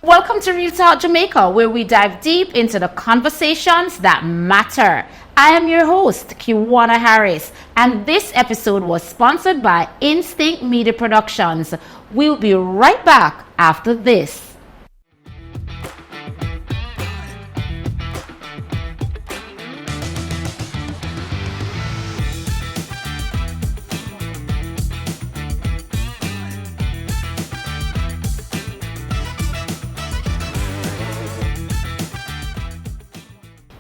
Welcome to Real Talk Jamaica, where we dive deep into the conversations that matter. I am your host, Quanna Harris, and this episode was sponsored by Instinct Media Productions. We'll be right back after this.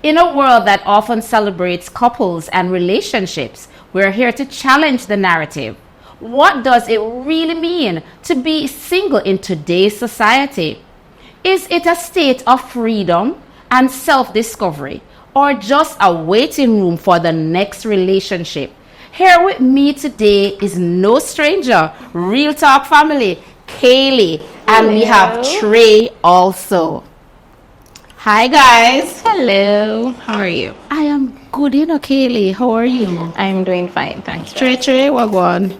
In a world that often celebrates couples and relationships, we're here to challenge the narrative. What does it really mean to be single in today's society? Is it a state of freedom and self-discovery, or just a waiting room for the next relationship? Here with me today is no stranger, Real Talk family, Kaylee, and we have Trey also. Hi guys. Hello. How are you? I am good, Kaylee. How are you? I'm doing fine, thanks. Trey, what going?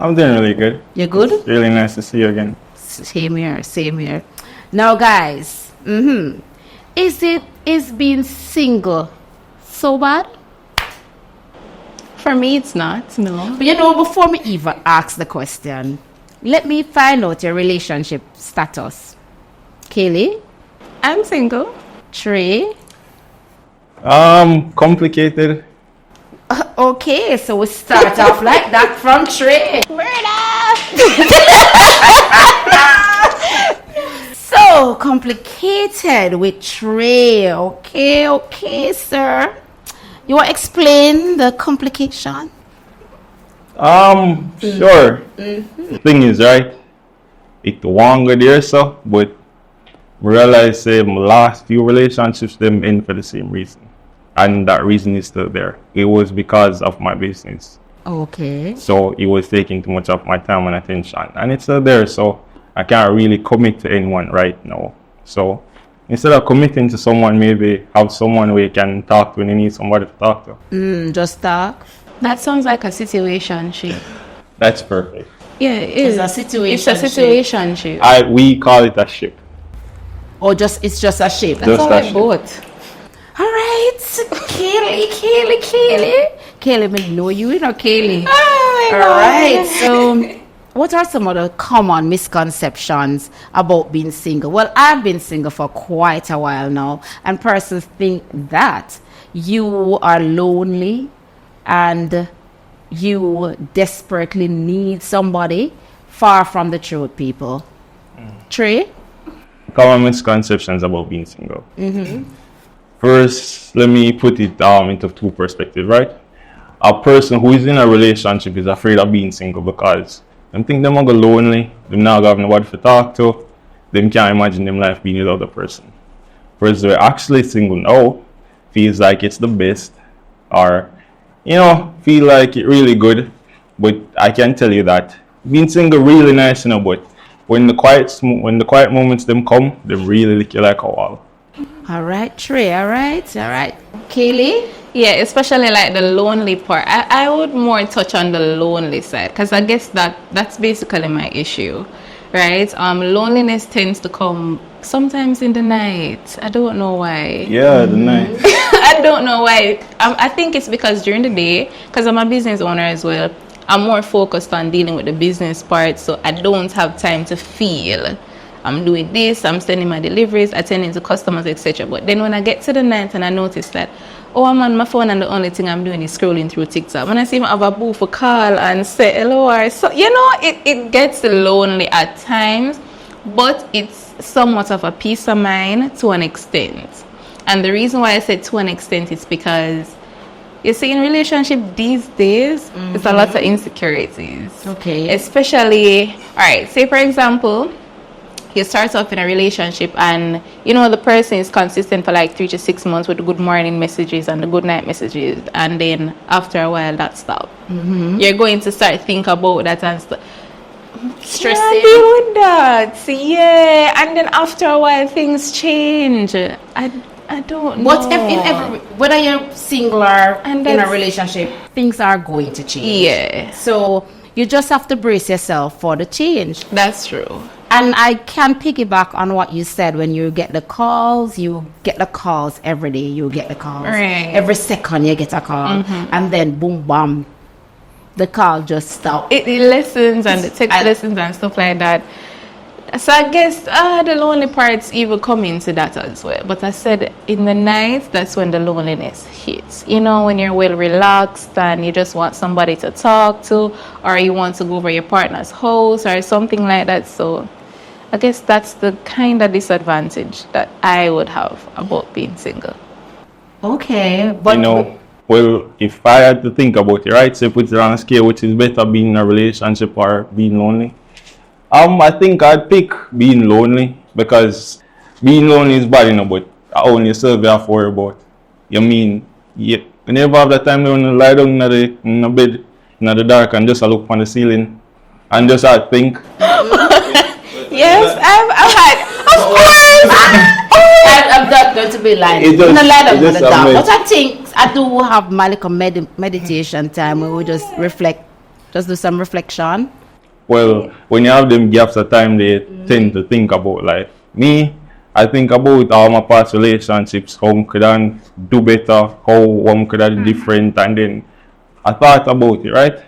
I'm doing really good. You good? Really nice to see you again. Same here. Now guys, is being single so bad? For me, it's not, no. But before me even ask the question, let me find out your relationship status. Kaylee? I'm single. Trey? Complicated. Okay, so we start off like that from Trey. So complicated with Trey. Okay, sir. You want to explain the complication? Sure. The thing is, right, it longer there, so, but realize my last few relationships them end for the same reason, and that reason is still there. It was because of my business. Okay. So it was taking too much of my time and attention, and it's still there. So I can't really commit to anyone right now. So instead of committing to someone, maybe have someone where you can talk to when you need somebody to talk to. Just talk. That sounds like a situationship. That's perfect. Yeah, it is. It's a situation. It's a situationship. We call it a ship. Or it's just a shape. That's all I bought. All right, Kaylee. Kaylee, me know you, Kaylee. Oh my all God. Right. So, what are some of the common misconceptions about being single? Well, I've been single for quite a while now, and persons think that you are lonely and you desperately need somebody. Far from the truth, people. Trey? Common misconceptions about being single. First, let me put it into two perspectives, right? A person who is in a relationship is afraid of being single because they think they're gonna go lonely, they're not gonna have nobody to talk to, they can't imagine them life being without a person. Whereas they're actually single now, feels like it's the best, or feel like it really good. But I can tell you that being single really nice, but when the quiet moments them come, they really lick you like a wall. All right, Trey. All right. Kaylee? Yeah, especially like the lonely part. I would more touch on the lonely side because I guess that's basically my issue, right? Loneliness tends to come sometimes in the night. I don't know why. Yeah, the night. I don't know why. I think it's because during the day, because I'm a business owner as well, I'm more focused on dealing with the business part, so I don't have time to feel. I'm doing this, I'm sending my deliveries, attending to customers, etc. But then when I get to the night and I notice that, I'm on my phone and the only thing I'm doing is scrolling through TikTok. When I see my other boo for call and say hello, or so, it gets lonely at times, but it's somewhat of a peace of mind to an extent. And the reason why I said to an extent is because you see, in relationship these days, it's a lot of insecurities. Okay. Especially, all right, say for example, you start off in a relationship and, the person is consistent for like 3 to 6 months with the good morning messages and the good night messages. And then after a while, that stops. You're going to start think about that and stressing. Yeah, deal with that. Yeah. And then after a while, things change. I don't know. But whether you're single or in a relationship, things are going to change. Yeah. So you just have to brace yourself for the change. That's true. And I can piggyback on what you said. When you get the calls every day. You get the calls. Right. Every second you get a call. And then boom, bam, the call just stops. It lessons and the text lessons and stuff like that. So I guess the lonely parts even come into that as well. But I said in the night, that's when the loneliness hits. You know, when you're well relaxed and you just want somebody to talk to, or you want to go over your partner's house or something like that. So I guess that's the kind of disadvantage that I would have about being single. Okay, but You know, well, if I had to think about it, right? So put it on a scale, which is better, being in a relationship or being lonely? I think I'd pick being lonely, because being lonely is bad, you know, but only yourself you have to worry about. You mean, you never have the time to lie down in the bed in the dark and just look on the ceiling and just think. Yes, I've had, of course. I'm not going to be lying. It just- I'm not lying it on the just dark. amazing. But I think I do have my like a meditation time where we just reflect, just do some reflection. Well, when you have them gaps of time, they tend to think about life. Me, I think about all my past relationships, how I could I do better, how one could I do different, and then I thought about it, right?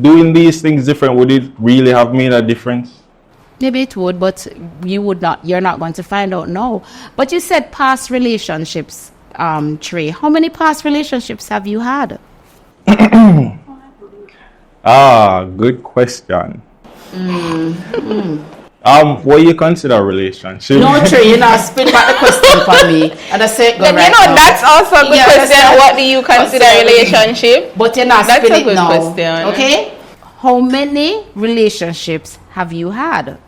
Doing these things different, would it really have made a difference? Maybe it would, but you're not going to find out now. But you said past relationships, Trey. How many past relationships have you had? Good question. What do you consider a relationship? No, Trey, you're not spin back the question for me. And I say, go Then, right you know, now. that's also a good Yeah, question. that's- What do you consider a relationship? But you're not That's spin a it good now. question. Okay? How many relationships have you had?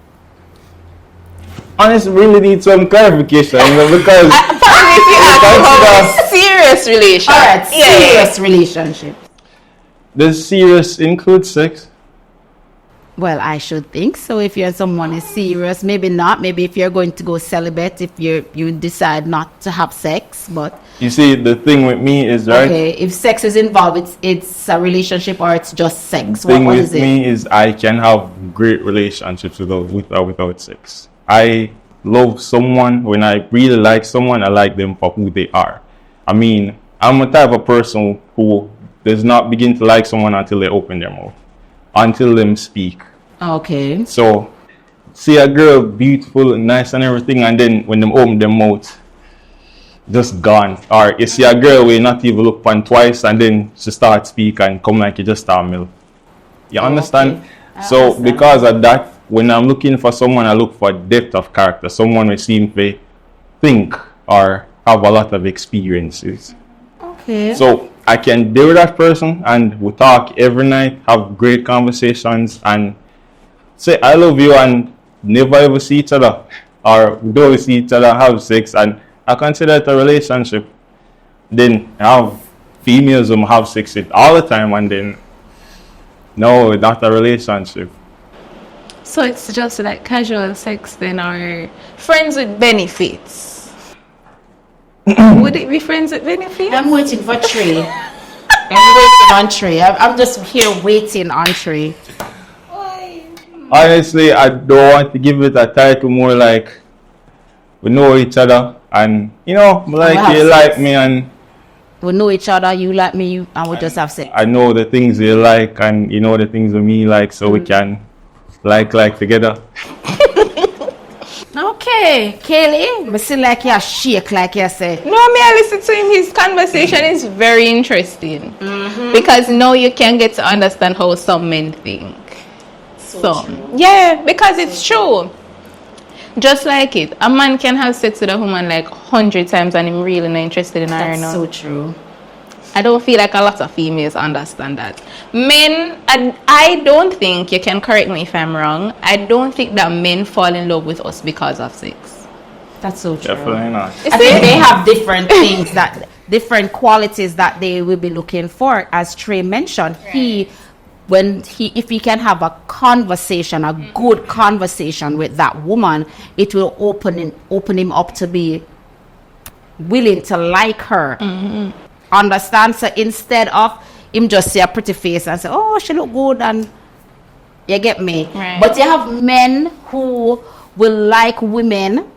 Honestly, really need some clarification, you know, because Probably if you ask about serious relationship. All right, Yeah. serious relationship. does serious include sex? Well, I should think so. If you're someone is serious, maybe not. Maybe if you're going to go celibate, if you decide not to have sex, but You see, the thing with me is, right? okay, if sex is involved, it's a relationship or it's just sex. Thing What with is it? me is I can have great relationships with or without sex. I love someone. When I really like someone, I like them for who they are. I mean, I'm a type of person who does not begin to like someone until they open their mouth, until them speak. Okay. So, see a girl beautiful and nice and everything, and then when them open their mouth, just gone. Or you see a girl where you not even look upon twice, and then she start speak and come like you just start milk. You understand? Okay. I So understand. because of that, when I'm looking for someone, I look for depth of character. Someone who seems to think or have a lot of experiences. Okay. So I can deal with that person, and we talk every night, have great conversations, and say I love you, and never ever see each other, or we don't see each other, have sex, and I consider it a relationship. Then I have females who have sex with all the time, and then no, it's not a relationship. So it's just like casual sex then, or friends with benefits? Would it be friends with benefits? I'm waiting for Trey. I'm waiting on Trey. I'm just here waiting on Trey. Honestly, I don't want to give it a title, more like we know each other, and you know, like have you sex. like me, and We know each other, you like me, and we just have sex. I know the things you like, and you know the things that me like, so we can like together. Okay, Kaylee, I see like you shake like you say. No, me I listen to him. His conversation is very interesting because now you can get to understand how some men think. So yeah, because it's true. Just like it, a man can have sex with a woman like 100 times and I'm really not interested in her. That's now. so true. I don't feel like a lot of females understand that. Men, and I don't think, you can correct me if I'm wrong, I don't think that men fall in love with us because of sex. That's so true. Definitely not. I think they have different things different qualities that they will be looking for. As Trey mentioned, if he can have a conversation, a good conversation with that woman, it will open him up to be willing to like her. Understand? So instead of him just see a pretty face and say, oh, she look good, and You get me? Right. But you have men who will like women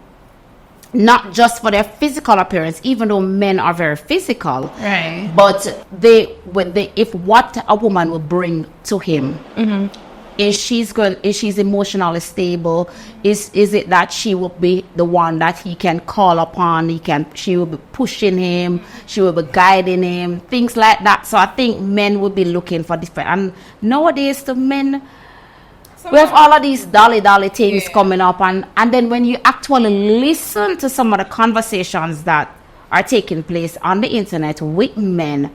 not just for their physical appearance, even though men are very physical. Right. But if what a woman will bring to him, is she's emotionally stable? Is it that she will be the one that he can call upon? She will be pushing him, she will be guiding him, things like that. So I think men will be looking for different. And nowadays, the men, we have all of these dolly things coming up, and then when you actually listen to some of the conversations that are taking place on the internet with men,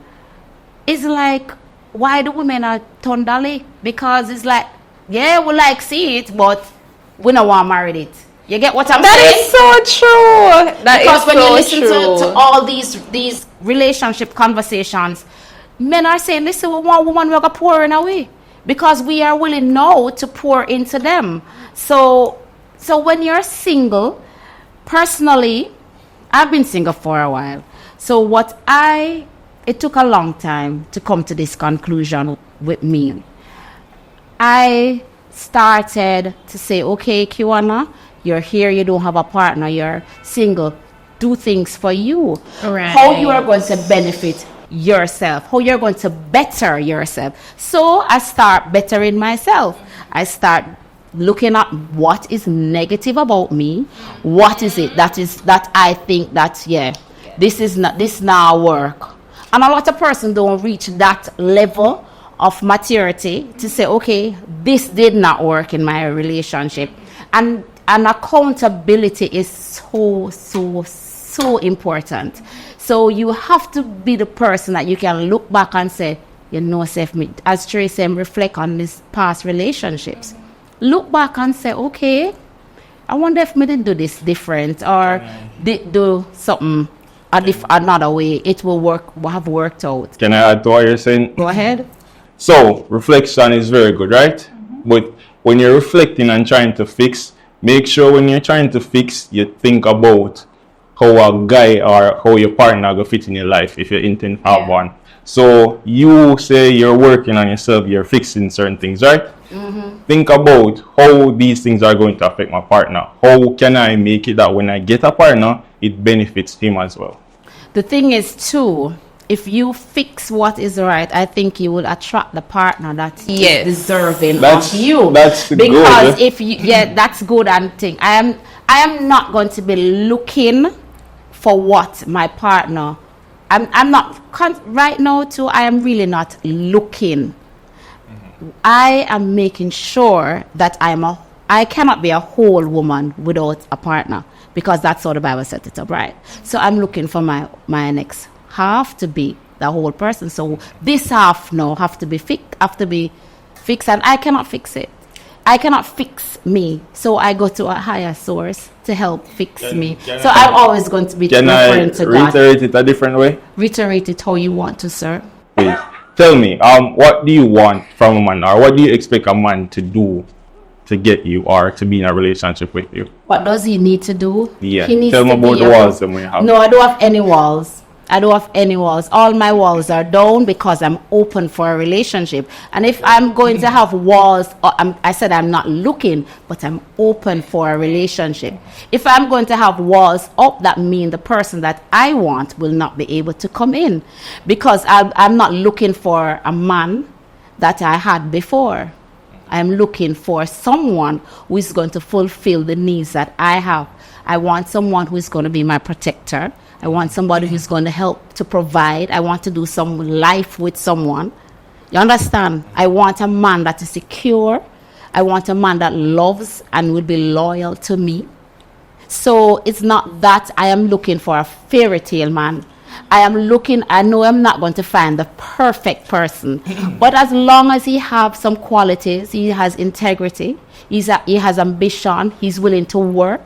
it's like, why the women are turn dolly? Because it's like, yeah, we like see it, but we don't want to marry it. You get what I'm saying? That is so true. Because when you listen to all these relationship conversations, men are saying, listen, we want woman, we're going to pour in away. Because we are willing now to pour into them. So when you're single, personally, I've been single for a while. So it took a long time to come to this conclusion with me. I started to say, okay, Quanna, you're here, you don't have a partner, you're single. Do things for you. Right. How you are going to benefit yourself, how you're going to better yourself. So I start bettering myself. I start looking at what is negative about me. What is it that I think that, this now work. And a lot of persons don't reach that level of maturity to say, okay, this did not work in my relationship. And accountability is so important. So you have to be the person that you can look back and say, as Tracy reflect on these past relationships. Look back and say, okay, I wonder if me didn't do this different, or did do something another way. It will have worked out. Can I add to what you're saying? Go ahead. So reflection is very good, right? But when you're reflecting and trying to fix, make sure when you're trying to fix, you think about how a guy or how your partner will fit in your life if you intend to have one. So you say you're working on yourself, you're fixing certain things, right? Think about how these things are going to affect my partner. How can I make it that when I get a partner, it benefits him as well? The thing is too, if you fix what is right, I think you will attract the partner that is deserving of you. That's because good. If you, that's good and thing. I am not going to be looking for what my partner. I'm not right now too. I am really not looking. I am making sure that I cannot be a whole woman without a partner, because that's how the Bible set it up, right? So I'm looking for my next half to be the whole person. So this half now have to be fixed, and I cannot fix it. I cannot fix me, so I go to a higher source to help fix me. So I'm always going to be referring to God. Can I reiterate it a different way? Reiterate it how you want to, sir. Please. Tell me, what do you want from a man, or what do you expect a man to do to get you or to be in a relationship with you? What does he need to do? Yeah. He needs Tell me to about be the walls that we have. No, I don't have any walls. All my walls are down because I'm open for a relationship. And if I'm going to have walls, I said I'm not looking, but I'm open for a relationship. If I'm going to have walls up, that means the person that I want will not be able to come in, because I'm not looking for a man that I had before. I'm looking for someone who is going to fulfill the needs that I have. I want someone who is going to be my protector. I want somebody who's going to help to provide. I want to do some life with someone. You understand? I want a man that is secure. I want a man that loves and will be loyal to me. So it's not that I am looking for a fairy tale man. I know I'm not going to find the perfect person. But as long as he has some qualities, he has integrity, he has ambition, he's willing to work,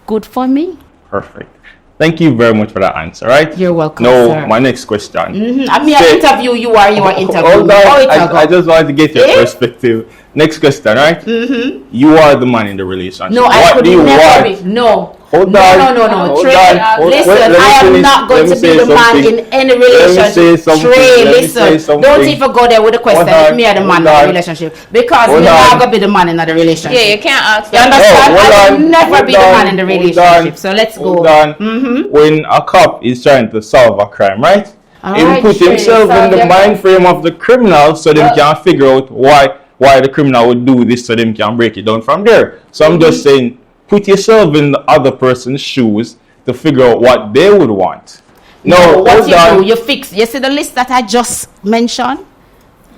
good for me. Perfect. Thank you very much for that answer, right? You're welcome, now, sir. my next question. I interview you, are you are interviewing? Hold on. I just wanted to get your perspective. Next question, right? Mm-hmm. You are the man in the relationship. No, I could never be. No. Hold no, on. no, no, no, Hold Trey. on. Listen, Let me I am finish. not going Let me to be say the man something. in any Let me say relationship. something. Trey, Let me say listen. something. Don't even go there with the question. Hold on. If me are the man Hold in on. the relationship. Because Hold me on. not going to be the man in the relationship. Yeah, you can't ask You that. understand? No, hold I will on. never Hold be the on. man in the Hold relationship. on. So let's go. Hold on. When a cop is trying to solve a crime, right? He Alright, put Trey, himself solve in the your mind crime. frame of the criminal so them can figure out why the criminal would do this, so them can break it down from there. So I'm just saying, put yourself in the other person's shoes to figure out what they would want. No, what hold you on. do, you fix. You see the list that I just mentioned?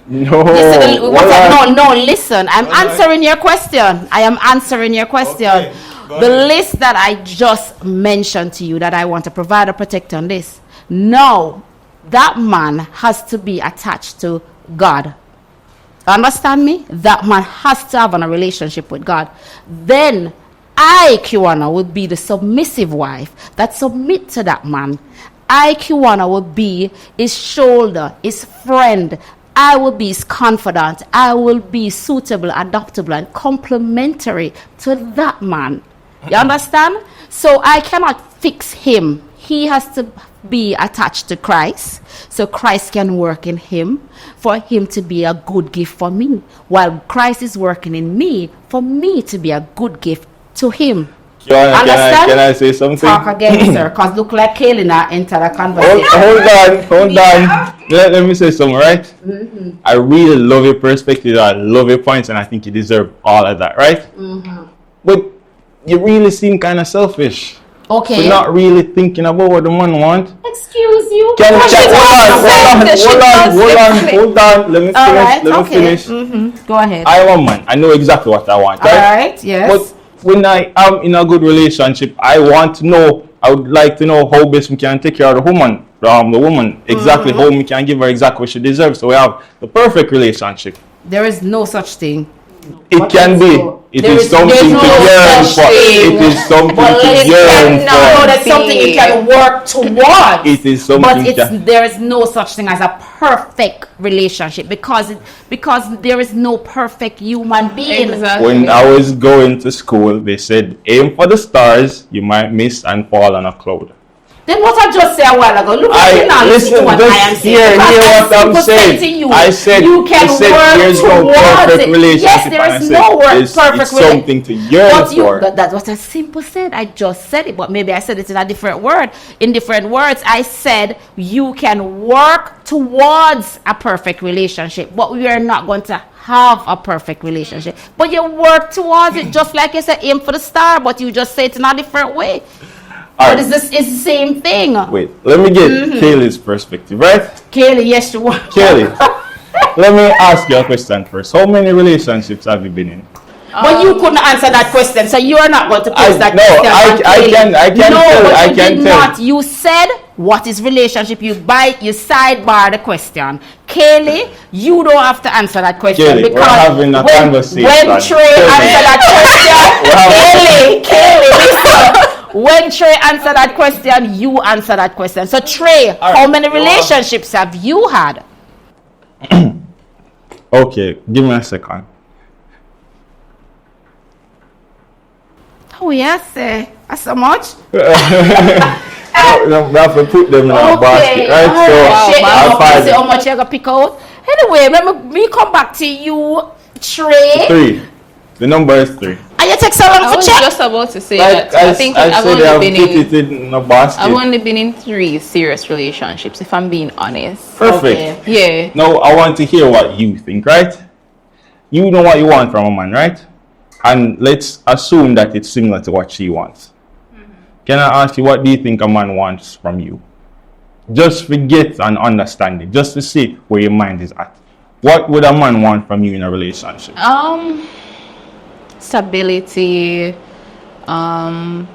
No, You see the, hold on. no, listen. I'm answering your question. I am answering your question. Okay, The list that I just mentioned to you that I want to provide or protect on this. No, that man has to be attached to God. Understand me? That man has to have a relationship with God. Then I, Quanna, would be the submissive wife that submit to that man. I, Quanna, would be his shoulder, his friend. I will be his confidant. I will be suitable, adaptable, and complementary to that man. You understand? So I cannot fix him. He has to be attached to Christ, so Christ can work in him, for him to be a good gift for me, while Christ is working in me, for me to be a good gift to him. Can I say something? Talk again, sir, because look like Kaylee now enter the conversation. Hold on. Let me say something, right? Mm-hmm. I really love your perspective. I love your points, and I think you deserve all of that, right? Mm-hmm. But you really seem kind of selfish. Okay. We're not really thinking about what the man want. Excuse you. Hold on. Let me finish. Mm-hmm. Go ahead. I am a man. I know exactly what I want, right? All right. Yes. But when I am in a good relationship, I want to know. I would like to know how best we can take care of the woman, exactly how we can give her exactly what she deserves. So we have the perfect relationship. There is no such thing. It can be. It is something to yearn for. It is something to yearn for. No, that's something you can work towards. It is something. But there is no such thing as a perfect relationship because there is no perfect human being. Exactly. When I was going to school, they said, aim for the stars, you might miss and fall on a cloud. Then what I just said a while ago, look at listen to what I am saying. Hear what I'm saying. I said you can work there's no perfect relationship. Yes, there is no perfect relationship. It's something to yearn for. That's what I simply said. I just said it, but maybe I said it in a different word. In different words, I said you can work towards a perfect relationship, but we are not going to have a perfect relationship. But you work towards it, just like you said, aim for the star, but you just say it in a different way. But right. It's the same thing. Wait, let me get Kaylee's perspective, right? Kaylee, yes, you want. Kaylee, let me ask you a question first. How many relationships have you been in? But you couldn't answer that question, so you are not going to pose that question. I can tell. You said, what is relationship? You sidebar the question. Kaylee, you don't have to answer that question. Kaylee, because we're having a conversation. When Trey answered that question, Kaylee, listen. When Trey answered that question, you answer that question. So Trey, how many relationships have you had? Okay, give me a second. Oh yes, that's so much. We have to put them in a basket, right? Wow, so how much you gonna pick out? Anyway, remember me come back to you, Trey. 3. The number is 3. And you take so long to check? I was just about to say that. I think I've only been in 3 serious relationships, if I'm being honest. Perfect. Okay. Yeah. Now I want to hear what you think, right? You know what you want from a man, right? And let's assume that it's similar to what she wants. Can I ask you, what do you think a man wants from you? Just forget and understand it, just to see where your mind is at. What would a man want from you in a relationship? Stability, a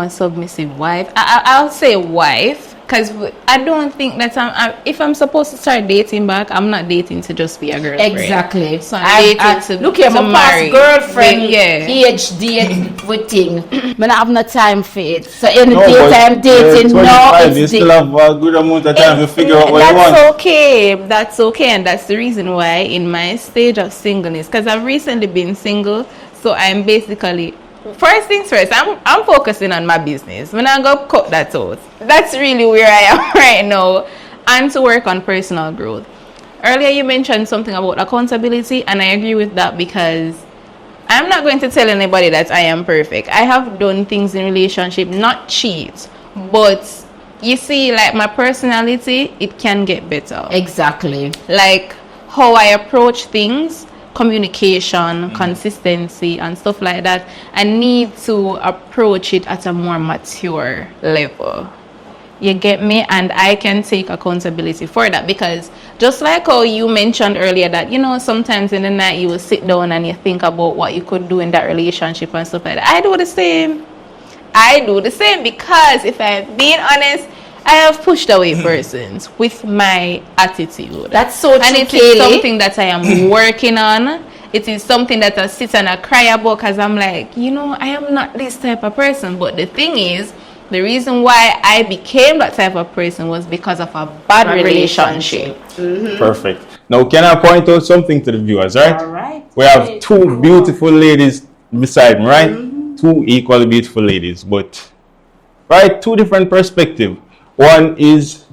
submissive wife. I'll say wife, Because I don't think that if I'm supposed to start dating back, I'm not dating to just be a girlfriend. Exactly. So I'm dating to look here, to my past marry. girlfriend, Yeah. PhD, everything. Man, I have no time for it. So in the No, but daytime dating, you're no, 25, you it's still have a good amount of time to figure out what you want. That's okay. That's okay, and that's the reason why in my stage of singleness, because I've recently been single, so I'm basically first things first. I'm focusing on my business. When I go cut that out, that's really where I am right now, and to work on personal growth. Earlier, you mentioned something about accountability, and I agree with that because I'm not going to tell anybody that I am perfect. I have done things in relationship, not cheat, but you see, like my personality, it can get better. exactly. Like how I approach things, communication, consistency, and stuff like that. I need to approach it at a more mature level. You get me? And I can take accountability for that, because just like how you mentioned earlier that, you know, sometimes in the night you will sit down and you think about what you could do in that relationship and stuff like that. I do the same. Because if I'm being honest, I have pushed away persons with my attitude. That's so true, and it is something that I am working on. It is something that I sit and I cry about, because I'm like, you know, I am not this type of person. But the thing is, the reason why I became that type of person was because of a bad relationship. Perfect. Now, can I point out something to the viewers, right? All right. We have two beautiful ladies beside me, right? Two equally beautiful ladies, but right, two different perspectives. One is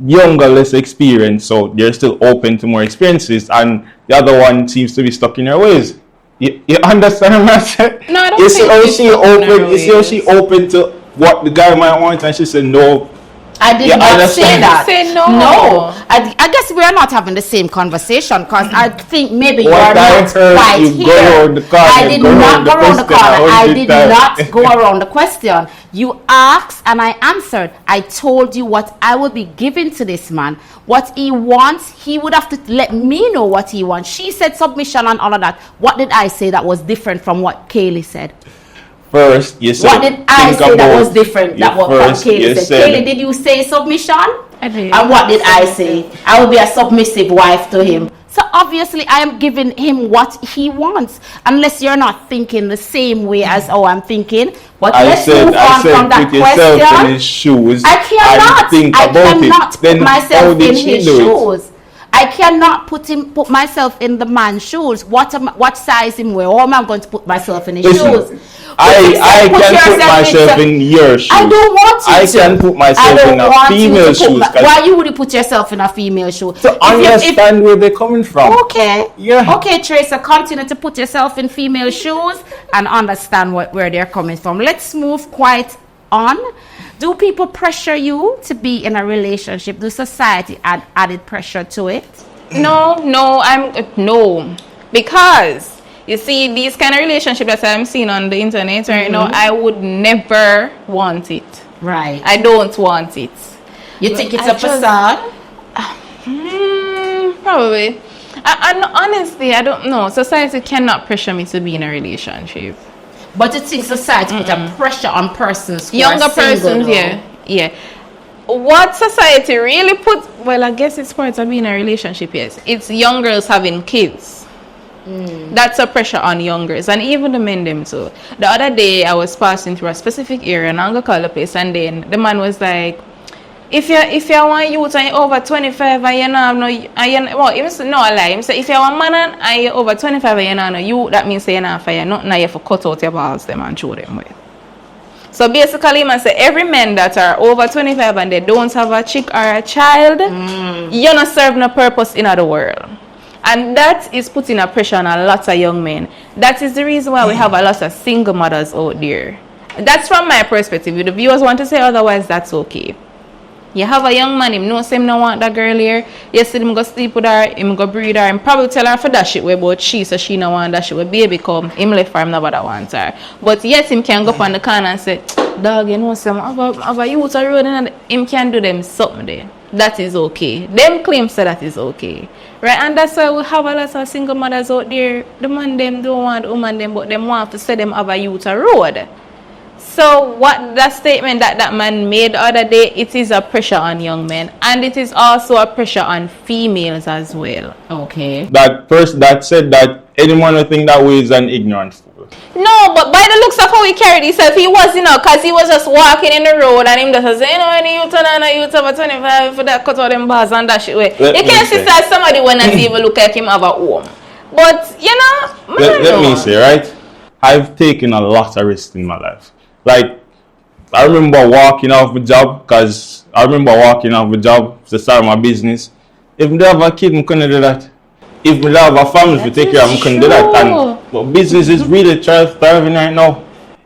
younger, less experienced, so they're still open to more experiences, and the other one seems to be stuck in her ways. You understand what I'm saying? No, I don't You see think how she's she stuck in her open? You see how ways. she open to what the guy might want, and she said no. I did Yeah, not say understand. that. Say no. No. I guess we are not having the same conversation, because I think maybe you What are I not heard, quite you here. go around the corner, I did go not around go the around the question corner. I 100 did times. not go around the question. You asked and I answered. I told you what I would be giving to this man. What he wants, he would have to let me know what he wants. She said submission and all of that. What did I say that was different from what Kaylee said? First, you said. What did I think say that about was different? That what first, Kaylee you said. Kaylee, did you say submission? I did. And what did I say? I will be a submissive wife to him. So obviously I am giving him what he wants. Unless you're not thinking the same way as how I'm thinking. But let's move on from that put yourself in question. his shoes. I cannot. And think I about cannot it. Then put how myself did in she his do it? shoes. I cannot put myself in the man's shoes. What size him wear? How am I going to put myself in his Listen, shoes? I can put myself in your shoes. I don't want you I to. can put myself in a female shoes. Why you would put yourself in a female shoe? To understand where they're coming from. Okay. Yeah. Okay, Tracer, continue to put yourself in female shoes and understand where they're coming from. Let's move quite on. Do people pressure you to be in a relationship? Do society add added pressure to it? No, because you see these kind of relationships that I'm seeing on the internet right now, I would never want it. Right. I don't want it. You think it's I a facade? Probably. And honestly, I don't know. Society cannot pressure me to be in a relationship. But you think society put a pressure on persons who Younger are single, persons, though? yeah. What society really puts, well, I guess it's part of being in a relationship, yes. It's young girls having kids. That's a pressure on young girls, and even the men them too. The other day, I was passing through a specific area, and I'm gonna call the place, and then the man was like, if you want youth and you're over 25 and you know well, he said no, I lie. He said if you're a man and you're over 25 and you know you, that means you're not fire. Not now you have to cut out your balls them and throw them away. So basically, man say every man that are over 25 and they don't have a chick or a child, you're not serving a purpose in the world. And that is putting a pressure on a lot of young men. That is the reason why we have a lot of single mothers out there. That's from my perspective. If the viewers want to say otherwise, that's okay. You have a young man, him knows him no want that girl here. You see him go sleep with her, him go breed her, and probably tell her for that shit way about she, so she no want that shit. When baby come, him left for him nobody want her. But yet him can go up on the corner and say, dog, you know some have a youth a road, and him can do them something there. That is okay. Them claims say that is okay. Right? And that's why we have a lot of single mothers out there. The man them don't want the woman them, but them want to say them have a youth a road. So what that statement that man made the other day, it is a pressure on young men, and it is also a pressure on females as well. Okay. That person that said that anyone who think that way is an ignorant fool. No, but by the looks of how he carried himself, he was, because he was just walking in the road and him just say, any youth and a youth over 25 for that cut out them bars and that shit way. You can't see that somebody when not even look like him have a home. But, let me say, right? I've taken a lot of risks in my life. Like, I remember walking off the job to start my business. If I have a kid, I couldn't do that. If I have a family to take care of, I couldn't do that. But business is really thriving right now.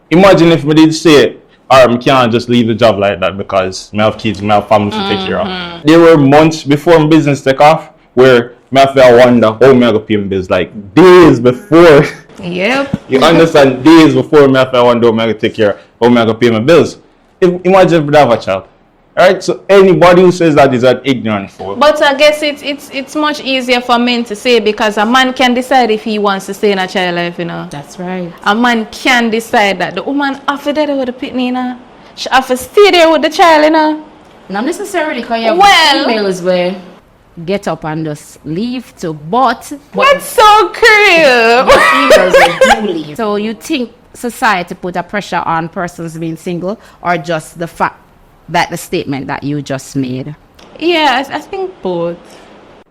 Imagine if I did say, I can't just leave the job like that because I have kids, I have family to take care of. There were months before my business take off where I have to wonder how I'm going to pay my bills. Like days before. Yep. You understand? Days before I have to wonder how I'm going to take care of, how I'm going to pay my bills. Imagine if I have a child. Alright, so anybody who says that is an ignorant fool. But I guess it's much easier for men to say because a man can decide if he wants to stay in a child life, That's right. A man can decide that the woman have to there with the pitney, She have to stay there with the child, Not necessarily because you Well- have females where get up and just leave too, but That's so cruel. females will do leave. So you think society put a pressure on persons being single, or just the fact that the statement that you just made? Yeah, I think both.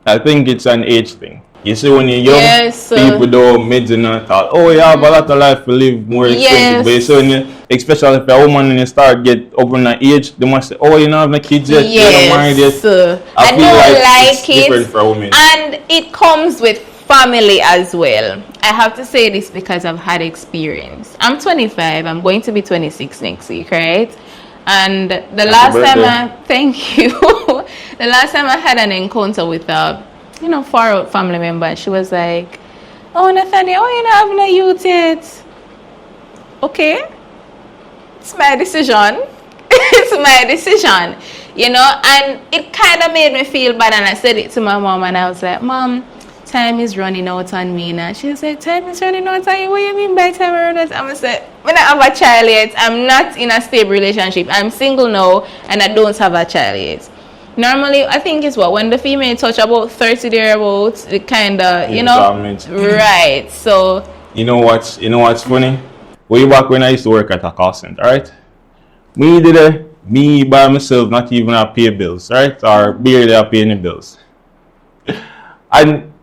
I think it's an age thing. You see, when you're young, Yes, people don't medicine and thought, oh, you have a lot of life to live, more expensive. Yes. But so when you, especially if a woman and you start get up in that age, they must say, oh, you don't have no kids yet, you don't married yet. I feel don't it's like different it. for a woman. And it comes with family as well. I have to say this because I've had experience. I'm 25, I'm going to be 26 next week, right? And the last time thank you. The last time I had an encounter with a, far out family member, she was like, oh, Nathania, you don't have no youth yet. Okay. It's my decision. It's my decision. And it kind of made me feel bad. And I said it to my mom and I was like, Mom, time is running out on me now. She was like, time is running out on you? What do you mean by time running out? I'm going to say, when I have a child yet, I'm not in a stable relationship. I'm single now and I don't have a child yet. Normally, I think it's when the female touch about 30 thereabouts, it kind of, right. So, you know what's funny? Way back when I used to work at a call center, right? Me by myself, not even I pay bills, right? Or barely I pay any bills. And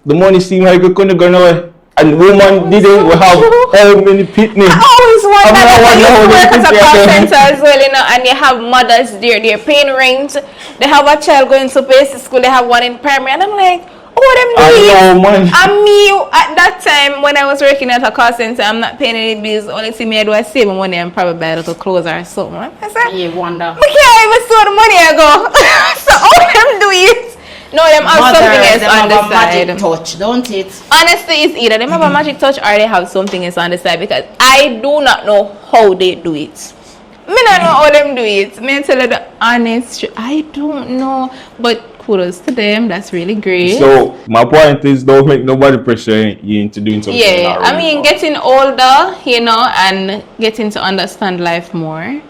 the money seemed like it couldn't go nowhere. And woman didn't have how many pitney. I always wonder that you work at a call center as well, and you have mothers there, they're paying rent, they have a child going to basic school, they have one in primary, and I'm like, them doing? And me, at that time, when I was working at a call center, I'm not paying any bills, only thing I do is save my money and probably buy a little clothes or something. I said, You wonder. I can't even see the money I go. So all them do is, no, them have something else on the side. Magic touch, don't it? Honestly, it's either them have a magic touch or they have something else on the side because I do not know how they do it. Me don't know how them do it. Me tell you the honest truth, I don't know. But kudos to them, that's really great. So my point is, don't make nobody pressure you into doing something. Yeah, I mean, getting older, and getting to understand life more,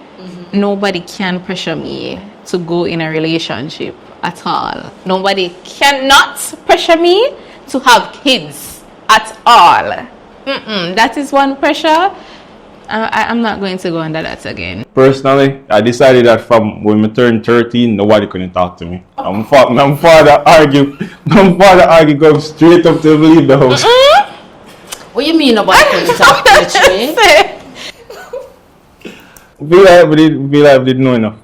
nobody can pressure me to go in a relationship at all. Nobody cannot pressure me to have kids at all. That is one pressure. I'm not going to go under that again. Personally, I decided that from when I turned 13, nobody couldn't talk to me. My father argued go straight up to leave the house. What you mean nobody couldn't talk to you? Feel like we didn't know enough.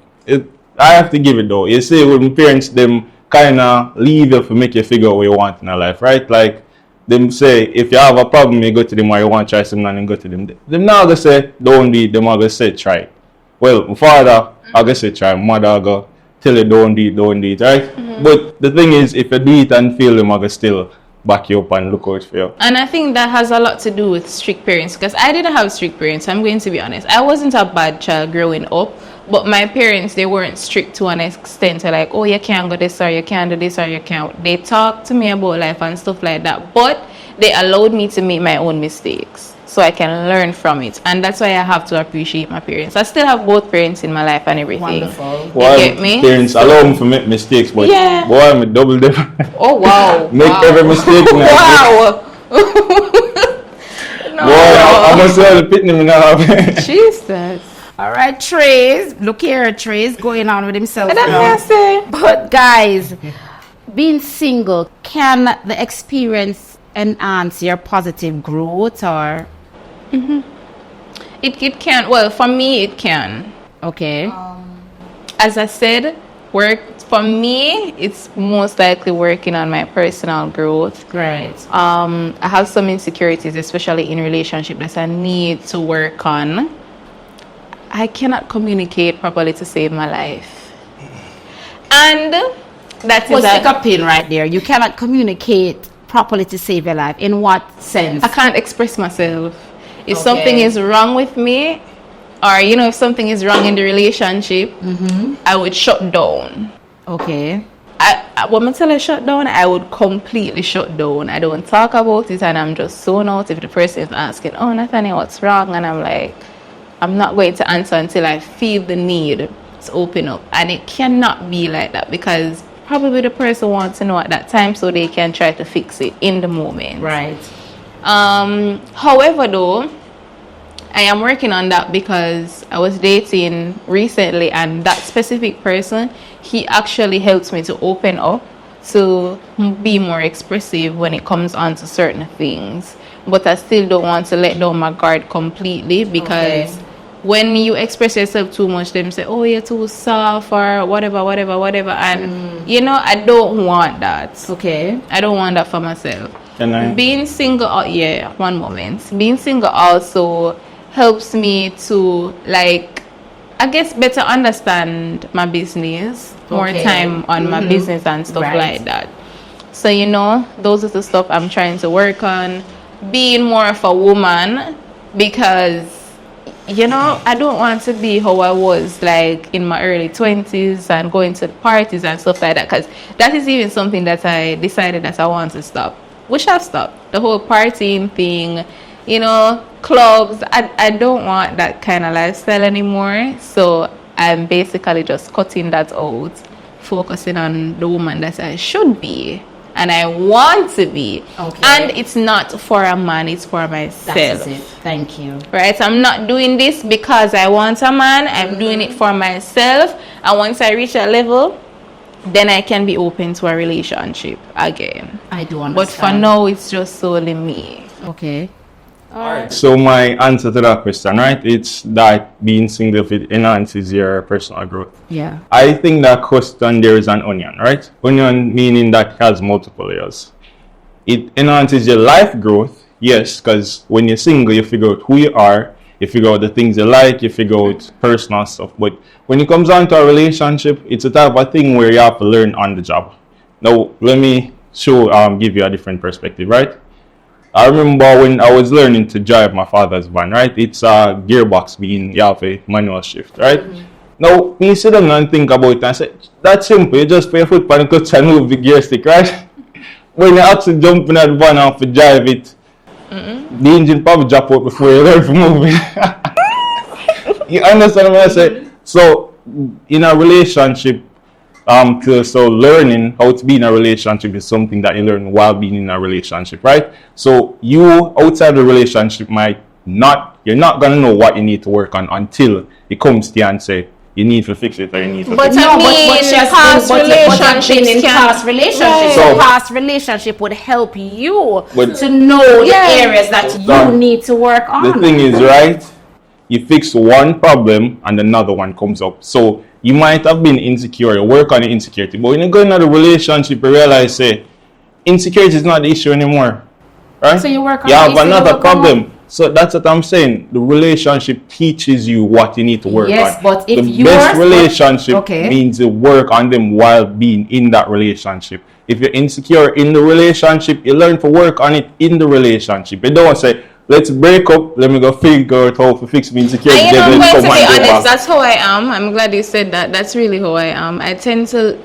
I have to give it though. You see, when my parents, them kind of leave you to make you figure out what you want in your life, right? Like, them say, if you have a problem, you go to them, or you want to try something and go to them. Them not going to say, don't do it. Them are going to say, try it. Well, my father, I going to say, try. My mother, I go tell you, don't do it, right? But the thing is, if you do it and fail, them are going to still back you up and look out for you. And I think that has a lot to do with strict parents, because I didn't have strict parents. I'm going to be honest. I wasn't a bad child growing up, but my parents, they weren't strict to an extent to like, oh, you can't go this or you can't do this or you can't. They talked to me about life and stuff like that, but they allowed me to make my own mistakes. so I can learn from it. And that's why I have to appreciate my parents. I still have both parents in my life and everything. Wonderful. You get me? Parents allow me to make mistakes, but Yeah. boy, I'm a double dip. Oh wow. Make Wow. every mistake. Wow. No. Boy, I must have the pitney me now. Jesus. All right, Trace. Look here, Trace going on with himself. And now. I say, But guys, being single, can the experience enhance your positive growth or? it can. Well, for me, it can. Okay. As I said, for me, it's most likely working on my personal growth. Great. I have some insecurities, especially in relationship, that I need to work on. I cannot communicate properly to save my life, and that Well, is stick a pin right there. You cannot communicate properly to save your life. In what sense? I can't express myself. If Okay. something is wrong with me, or if something is wrong in the relationship, I would shut down. Okay. When I tell I shut down, I would completely shut down. I don't talk about it, and I'm just zone out. If the person is asking, "Oh, Nathania, what's wrong?" and I'm like, I'm not going to answer until I feel the need to open up. And it cannot be like that, because probably the person wants to know at that time so they can try to fix it in the moment. Right. However, though, I am working on that, because I was dating recently, and that specific person, he actually helps me to open up, to be more expressive when it comes on to certain things. But I still don't want to let down my guard completely, because when you express yourself too much, them say, "Oh, you're too soft," or whatever. And I don't want that. Okay. I don't want that for myself. Can I? Being single, one moment. Being single also helps me to, I guess, better understand my business, more Okay. time on my business and stuff Right. like that. So, those are the stuff I'm trying to work on. Being more of a woman, because, I don't want to be how I was in my early 20s and going to parties and stuff like that, because that is even something that I decided that I want to stop, which I've stopped. The whole partying thing, clubs, I don't want that kind of lifestyle anymore. So I'm basically just cutting that out, focusing on the woman that I should be and I want to be. Okay. And it's not for a man, it's for myself. That's it. Thank you. Right? I'm not doing this because I want a man. I'm doing it for myself. And once I reach a level, then I can be open to a relationship again. I do understand. But for now, it's just solely me. Okay. So my answer to that question, right? It's that being single, it enhances your personal growth. Yeah. I think that question there is an onion, right? Onion meaning that it has multiple layers. It enhances your life growth, yes, because when you're single, you figure out who you are, you figure out the things you like, you figure out personal stuff. But when it comes down to a relationship, it's a type of thing where you have to learn on the job. Now, let me give you a different perspective, right? I remember when I was learning to drive my father's van, right? It's a gearbox being, you have a manual shift, right? Now, me sit down and think about it and say, that's simple. You just put your foot on the clutch and move the gear stick, right? When you actually jump in that van and to drive it, the engine probably drop out before you learn to move it. You understand what I say? So, in a relationship, so learning how to be in a relationship is something that you learn while being in a relationship, right? So you outside the relationship you're not gonna know what you need to work on until it comes to you and say you need to fix it or you need to But fix it. I mean, past relationships past relationships. Right. So So- past relationship would help you But- to know Yeah. the areas that you Done. need to work on. The thing is, right, you fix one problem and another one comes up. So you might have been insecure, you work on the insecurity, but when you go into a relationship, you realize, say, insecurity is not the issue anymore, right? So you work on you the have issue, you another work on problem. So that's what I'm saying. The relationship teaches you what you need to work Yes, on. but if the you best are- relationship Okay. means you work on them while being in that relationship. If you're insecure in the relationship, you learn to work on it in the relationship. You don't say, let's break up, let me go figure out how to fix my insecurity. And then I'm let's going to come be and go honest, back. that's how I am. I'm glad you said that. That's really how I am. I tend to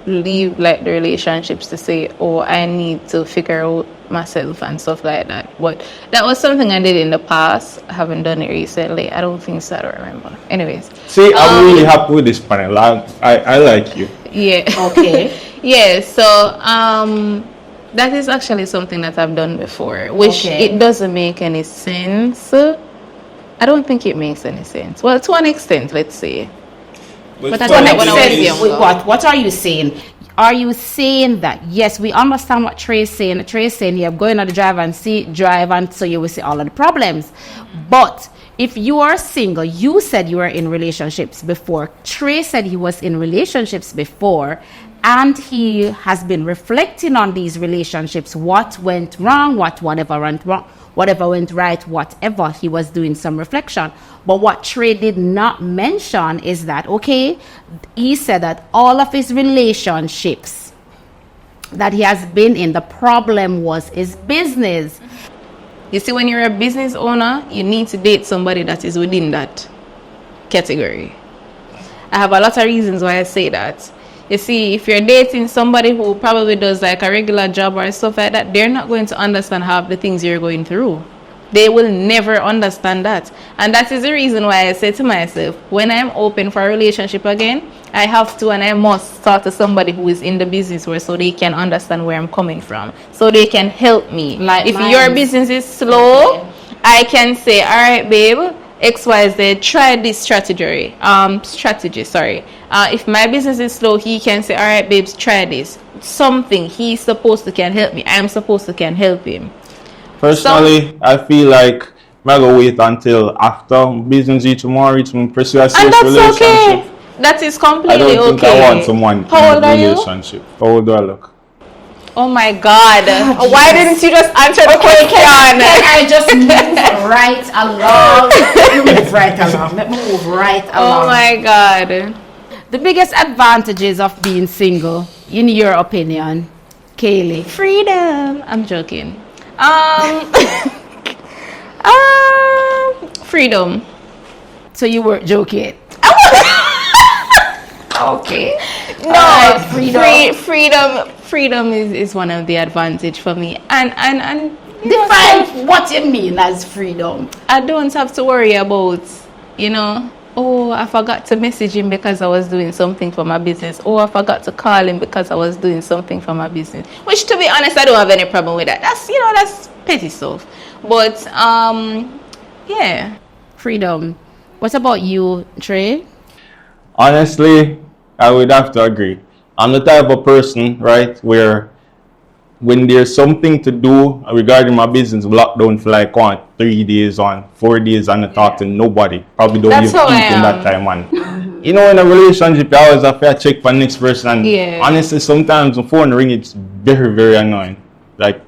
leave the relationships to say, oh, I need to figure out myself and stuff like that. But that was something I did in the past. I haven't done it recently. I don't think so. I don't remember. Anyways. See, I'm really happy with this panel. I like you. Yeah. Okay. Yeah. So that is actually something that I've done before, which it doesn't make any sense. I don't think it makes any sense. Well, to an extent, let's say. But to an extent, what are you saying? Are you saying that, yes, we understand what Trey is saying. Trey is saying, yeah, go in on the drive and so you will see all of the problems. But if you are single, you said you were in relationships before. Trey said he was in relationships before, and he has been reflecting on these relationships, what went wrong, whatever went wrong, whatever went right, whatever. He was doing some reflection. But what Trey did not mention is that, he said that all of his relationships that he has been in, the problem was his business. You see, when you're a business owner, you need to date somebody that is within that category. I have a lot of reasons why I say that. You see, if you're dating somebody who probably does like a regular job or stuff like that, they're not going to understand half the things you're going through. They will never understand that. And that is the reason why I say to myself, when I'm open for a relationship again, I have to and I must talk to somebody who is in the business world so they can understand where I'm coming from. So they can help me. Like if your business is slow, I can say, all right, babe, XYZ, try this strategy. If my business is slow, he can say, all right, babes, try this. Something he's supposed to can help me. I'm supposed to can help him. Personally, I feel like I'm going to wait until after business tomorrow to pursue a serious relationship. Okay. That is completely okay. I don't think I want someone in a relationship. How old do I look? Oh my God. Why didn't you just answer the question? Can I just move right along? Let me move right along. Oh my God. The biggest advantages of being single, in your opinion, Kaylee? Freedom. I'm joking. Freedom. So you were joking? Okay. No, freedom is one of the advantage for me. And define what you mean as freedom. I don't have to worry about, I forgot to message him because I was doing something for my business. I forgot to call him because I was doing something for my business. Which, to be honest, I don't have any problem with that. That's petty stuff. But, yeah. Freedom. What about you, Trey? Honestly, I would have to agree. I'm the type of person, right, where when there's something to do regarding my business, lockdown for like 3 days 4 days and I talk to nobody. Probably don't give people that time. And in a relationship, you always have to check for the next person. And honestly, sometimes the phone ring, it's very, very annoying. Like,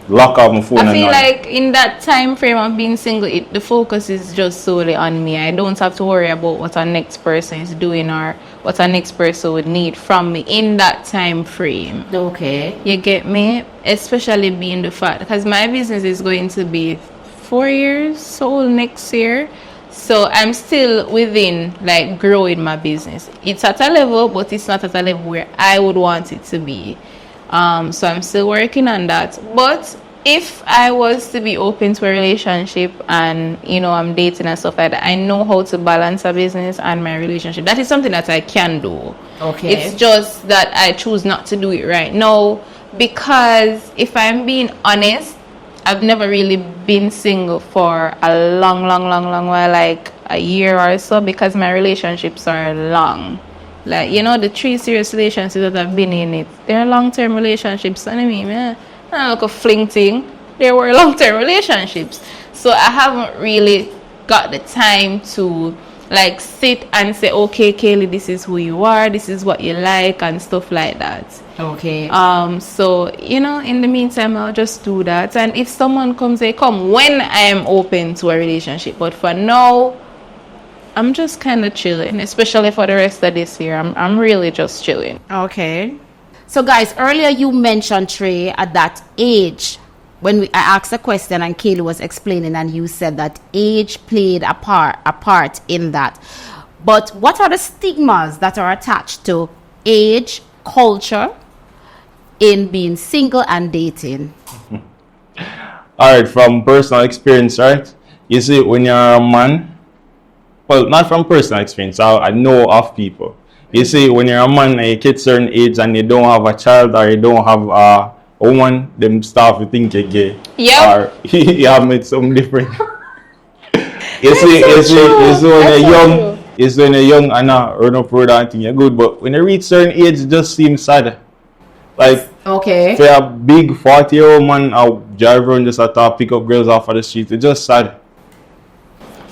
lock off my phone. I feel like in that time frame of being single, the focus is just solely on me. I don't have to worry about what our next person is doing or what our next person would need from me in that time frame. Okay. You get me? Especially being the fact, because my business is going to be 4 years old next year. So I'm still within, like, growing my business. It's at a level, but it's not at a level where I would want it to be. So I'm still working on that. But if I was to be open to a relationship and, I'm dating and stuff like that, I know how to balance a business and my relationship. That is something that I can do. Okay. It's just that I choose not to do it right now because if I'm being honest, I've never really been single for a long while, like a year or so, because my relationships are long. Like, the 3 serious relationships that I've been in, they're long-term relationships. I mean, not like a fling thing. They were long-term relationships. So I haven't really got the time to, like, sit and say, okay, Kaylee, this is who you are, this is what you like, and stuff like that. Okay. So, in the meantime, I'll just do that. And if someone comes, they come when I am open to a relationship. But for now, I'm just kind of chilling, especially for the rest of this year. I'm really just chilling. Okay. So, guys, earlier you mentioned, Trey, at that age, when I asked a question and Kaylee was explaining, and you said that age played a part in that. But what are the stigmas that are attached to age, culture, in being single and dating? All right, from personal experience, right? You see, when you're a man, well, not from personal experience, I know of people. You see, when you're a man and you hit certain age and you don't have a child or you don't have a woman, them start to think you're gay. Yep. Or you have made something different. You see, when you're young, it's when you're young and run up road and think you're good, but when you reach certain age, it just seems sad. Like, Okay. for a big 40-year-old man, I'll drive around just at all, pick up girls off of the street. It's just sad.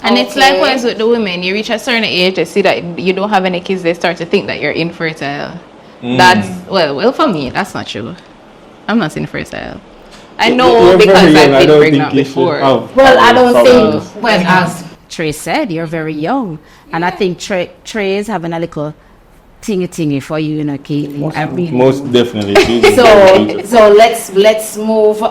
And it's likewise with the women. You reach a certain age, they see that you don't have any kids, they start to think that you're infertile. That's, well, for me, that's not true. I'm not infertile. I know You're because very young. I've I been don't pregnant think you should before. have Well, I don't problems. think, well, as Trey said, you're very young. And I think Trey is having a little tingy for you, Kaylee. I mean, Most definitely. so let's move.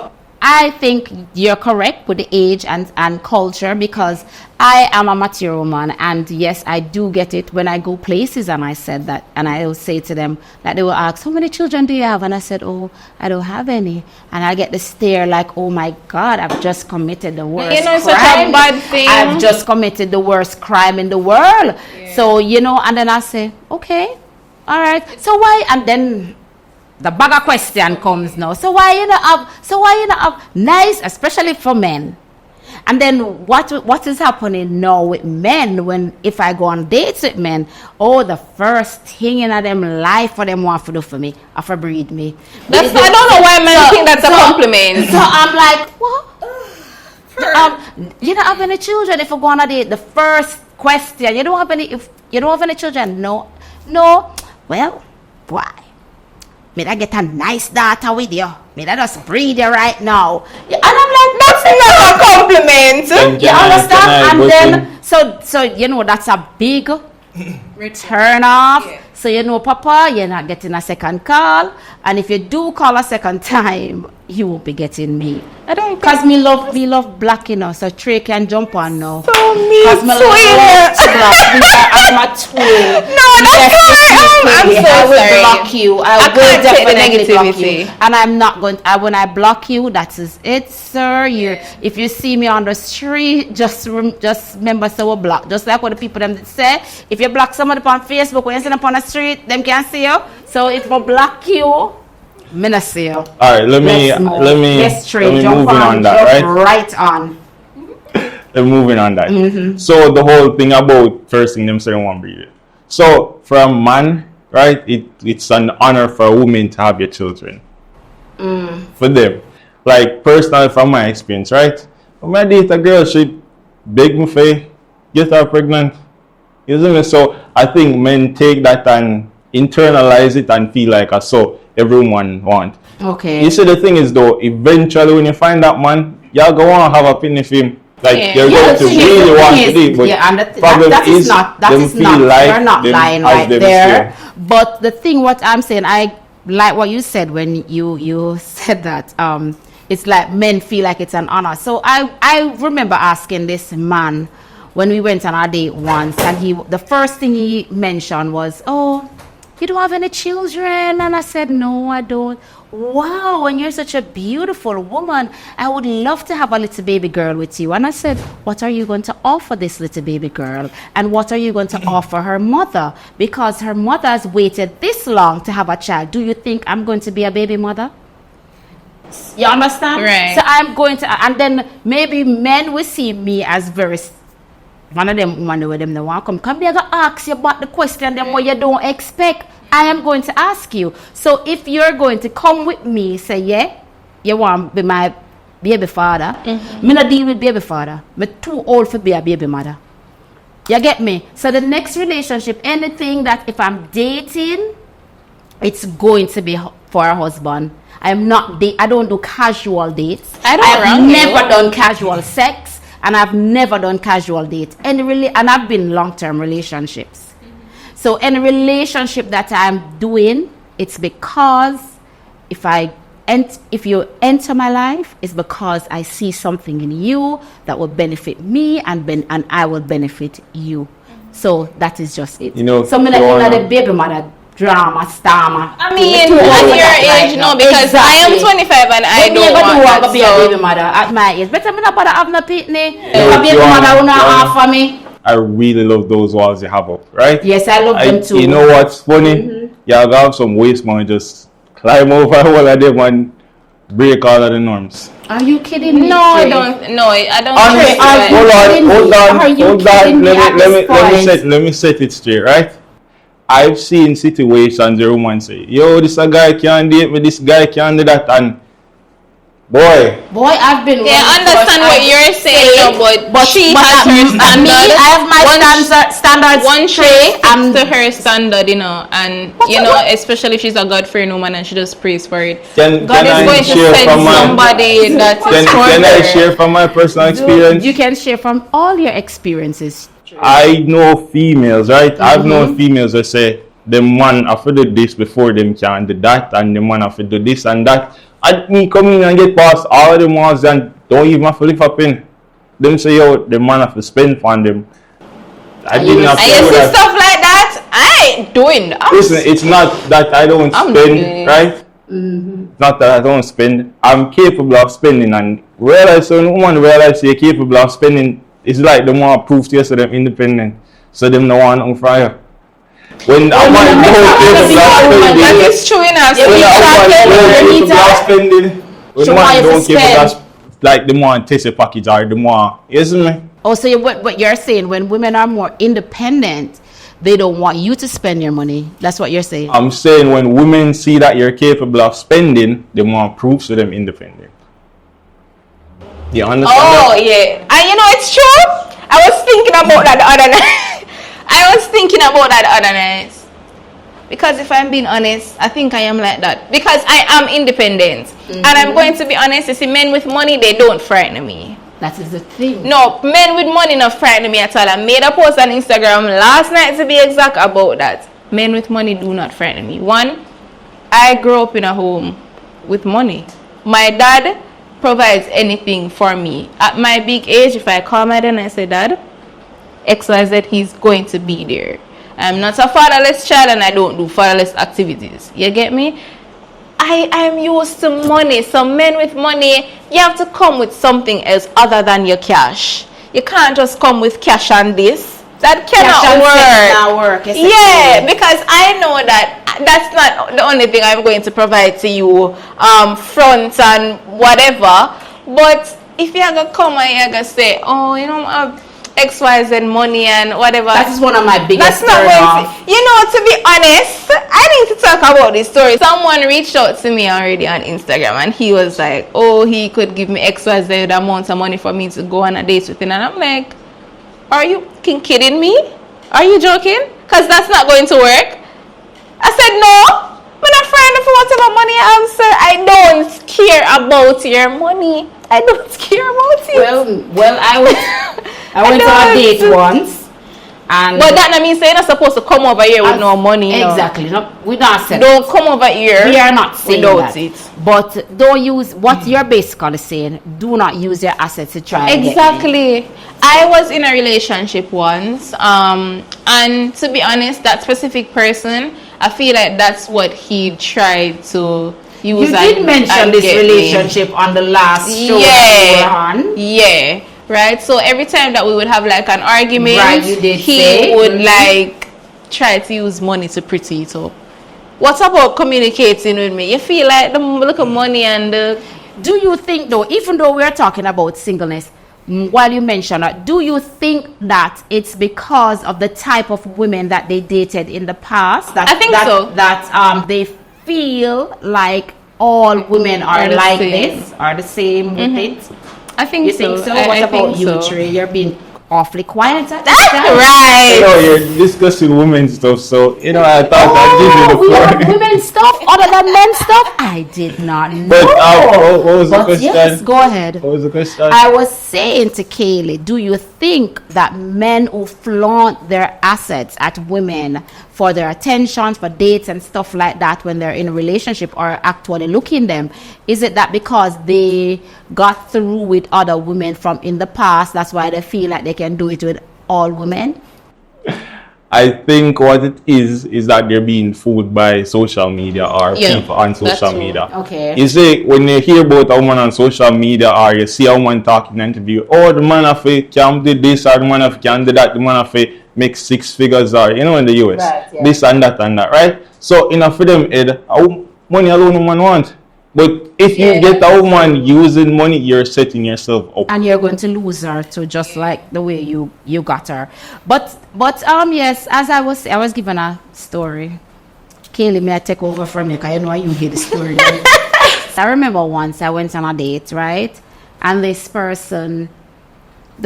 I think you're correct with the age and culture, because I am a mature woman, and yes, I do get it when I go places and I said that, and I will say to them that they will ask, how many children do you have? And I said, oh, I don't have any. And I get the stare like, oh my God, I've just committed the worst crime. Such a bad thing. I've just committed the worst crime in the world. Yeah. So, and then I say, okay, all right. So why? And then the bigger question comes now. So why you not have nice, especially for men? And then what is happening now with men if I go on dates with men? Oh, the first thing in them life for them want to do for me, or for breed me. I don't know why men think that's a compliment. So I'm like, what? You don't have any children if you go on a date. The first question, you don't have any. If you don't have any children, no. Well, why? May I get a nice daughter with you? May I just breed you right now? And I'm like, that's not a compliment. You understand? And then, so that's a big turn off. Yeah. So Papa, you're not getting a second call. And if you do call a second time, you won't be getting me. I don't, because me love black, so Trey can jump on now. So me twin. I'm a twin. No, that's yes, I'm so I will sorry. Block you. I will definitely block you. And I'm not going to, when I block you, that is it, sir. If you see me on the street, just remember, so we'll block. Just like what the people them say, if you block somebody on Facebook, when you see them on the street, them can't see you. So if we block you, me not see you. All right, let me move on that, right on. Moving on that. Mm-hmm. So the whole thing about first thing them saying one breed. So for a man, right, it's an honor for a woman to have your children. For them. Like personally from my experience, right? When I date a girl, she beg me for get her pregnant. You see me? So I think men take that and internalize it and feel like so everyone want. Okay. You see the thing is though, eventually when you find that man, y'all go on have a penny for him. Like you're going to really want to do, but and that is not you're not lying right there. But the thing, what I'm saying, I like what you said when you said that it's like men feel like it's an honor. So I remember asking this man when we went on our date once, and the first thing he mentioned was, oh, you don't have any children? And I said, no, I don't. Wow, and you're such a beautiful woman. I would love to have a little baby girl with you. And I said, what are you going to offer this little baby girl? And what are you going to offer her mother? Because her mother has waited this long to have a child. Do you think I'm going to be a baby mother? You understand? Right. So I'm going to, and then maybe men will see me as very, one of them women with them they want to come here and ask you about the question them what you don't expect. I am going to ask you. So if you're going to come with me, say yeah, you want to be my baby father. Me not deal with baby father. Me too old for be a baby mother. You get me? So the next relationship, anything that if I'm dating, it's going to be for a husband. I don't do casual dates. I've never done casual sex. And I've never done casual dates. And I've been long-term relationships. So any relationship that I'm doing, it's because if you enter my life, it's because I see something in you that will benefit me and I will benefit you. So that is just it. So I'm not the baby mother drama, stammer. I mean, at your age, no, because I am 25 and I don't want that. Be a baby mother at my age. Better me not bother have no pitney. A baby mother will not offer me. I really love those walls you have up, right? Yes, I love them too. You know what's funny? You have some waste man just climb over all of them and break all of the norms. Are you kidding me? No, I don't. No, I don't. Hold on. Let me set it straight, right? I've seen situations where women say, yo, this a guy can't date me, this guy can't do that, and boy, I've been. Yeah, I understand what you're saying, no, but she has her standard. I have my standards. One trait to her standard, you know, and you know, especially if she's a God-fearing woman and she just prays for it. God is going to send somebody that is for her. Can I share from my personal experience? You can share from all your experiences. I know females, right? I've known females that say the man have to do this before them can do that, and the man have to do this and that. And me come in and get past all the malls and don't even have to lift up in. Them say, yo, the man have to spend on them. I didn't have to do that. Stuff like that, I ain't doing that. Listen, it's not that I don't spend, right? It's not that I don't spend. I'm capable of spending, and realize when woman realize you're capable of spending, it's like the more proof to yourself them independent. So them no want on fire. When I want to go spending, that is true enough. When one don't capable like the more test a package or the more, isn't me? Oh, so what you're saying, when women are more independent, they don't want you to spend your money. That's what you're saying. I'm saying when women see that you're capable of spending, they want proof to them independent. You understand? Oh, yeah. And you know, it's true. I was thinking about that the other night. Because if I'm being honest, I think I am like that. Because I am independent. And I'm going to be honest, you see, men with money, they don't frighten me. That is the thing. No, men with money don't frighten me at all. I made a post on Instagram last night to be exact about that. Men with money do not frighten me. One, I grew up in a home with money. My dad provides anything for me. At my big age, if I call my dad and I say, Dad, XYZ, he's going to be there. I'm not a fatherless child and I don't do fatherless activities. You get me? I'm used to money. Some men with money, you have to come with something else other than your cash. You can't just come with cash and this. That cannot work. Yeah, because I know that that's not the only thing I'm going to provide to you, front and whatever. But if you're going to come and you're going to say, oh, you know, I have XYZ money and whatever. That is one of my biggest turn off. You know, to be honest, I need to talk about this story. Someone reached out to me already on Instagram and he was like, oh, he could give me XYZ amount of money for me to go on a date with him. And I'm like, are you kidding me? Are you joking? Because that's not going to work. I said, no, I'm not friend of whatever money I have, sir. I don't care about your money. I don't care about it. Well, I went on a date once, and but that means you're not supposed to come over here with no money. Exactly. No, we're not saying. Don't come over here. We are not saying without that. It. But don't use what you're basically saying. Do not use your assets to try. Exactly. I was in a relationship once, and to be honest, that specific person, I feel like that's what he tried to. You did mention this relationship on the last show. Yeah, right. So every time that we would have like an argument, he would like try to use money to pretty it up. What about communicating with me? You feel like the look of money and do you think though, even though we're talking about singleness, while you mention that, do you think that it's because of the type of women that they dated in the past? I think so. That they feel like all women are like this, are the same with it. I think you think so? What about you, Trey? You're being awfully quiet at this time. Right. You know, you're discussing women's stuff, so you know I thought I'd give you the floor. We have women's stuff other than men's stuff. I did not know. But what was the question? Yes, go ahead. What was the question? I was saying to Kaylee, do you think that men who flaunt their assets at women for their attention, for dates and stuff like that when they're in a relationship or actually looking them, is it that because they got through with other women from in the past, that's why they feel like they can do it with all women? I think what it is that they're being fooled by social media or people on social media. Okay. You see, when you hear about a woman on social media or you see a woman talking in an interview, oh, the man of it can do this or the man of can do that, the man of it make 6 figures or, in the US. Right, This and that, right? So, for them, money alone woman want. But if you get a woman using money, you're setting yourself up. And you're going to lose her too, just like the way you got her. But yes, as I was given a story. Kaylee, may I take over from you? Because I know you hear the story. I remember once I went on a date, right? And the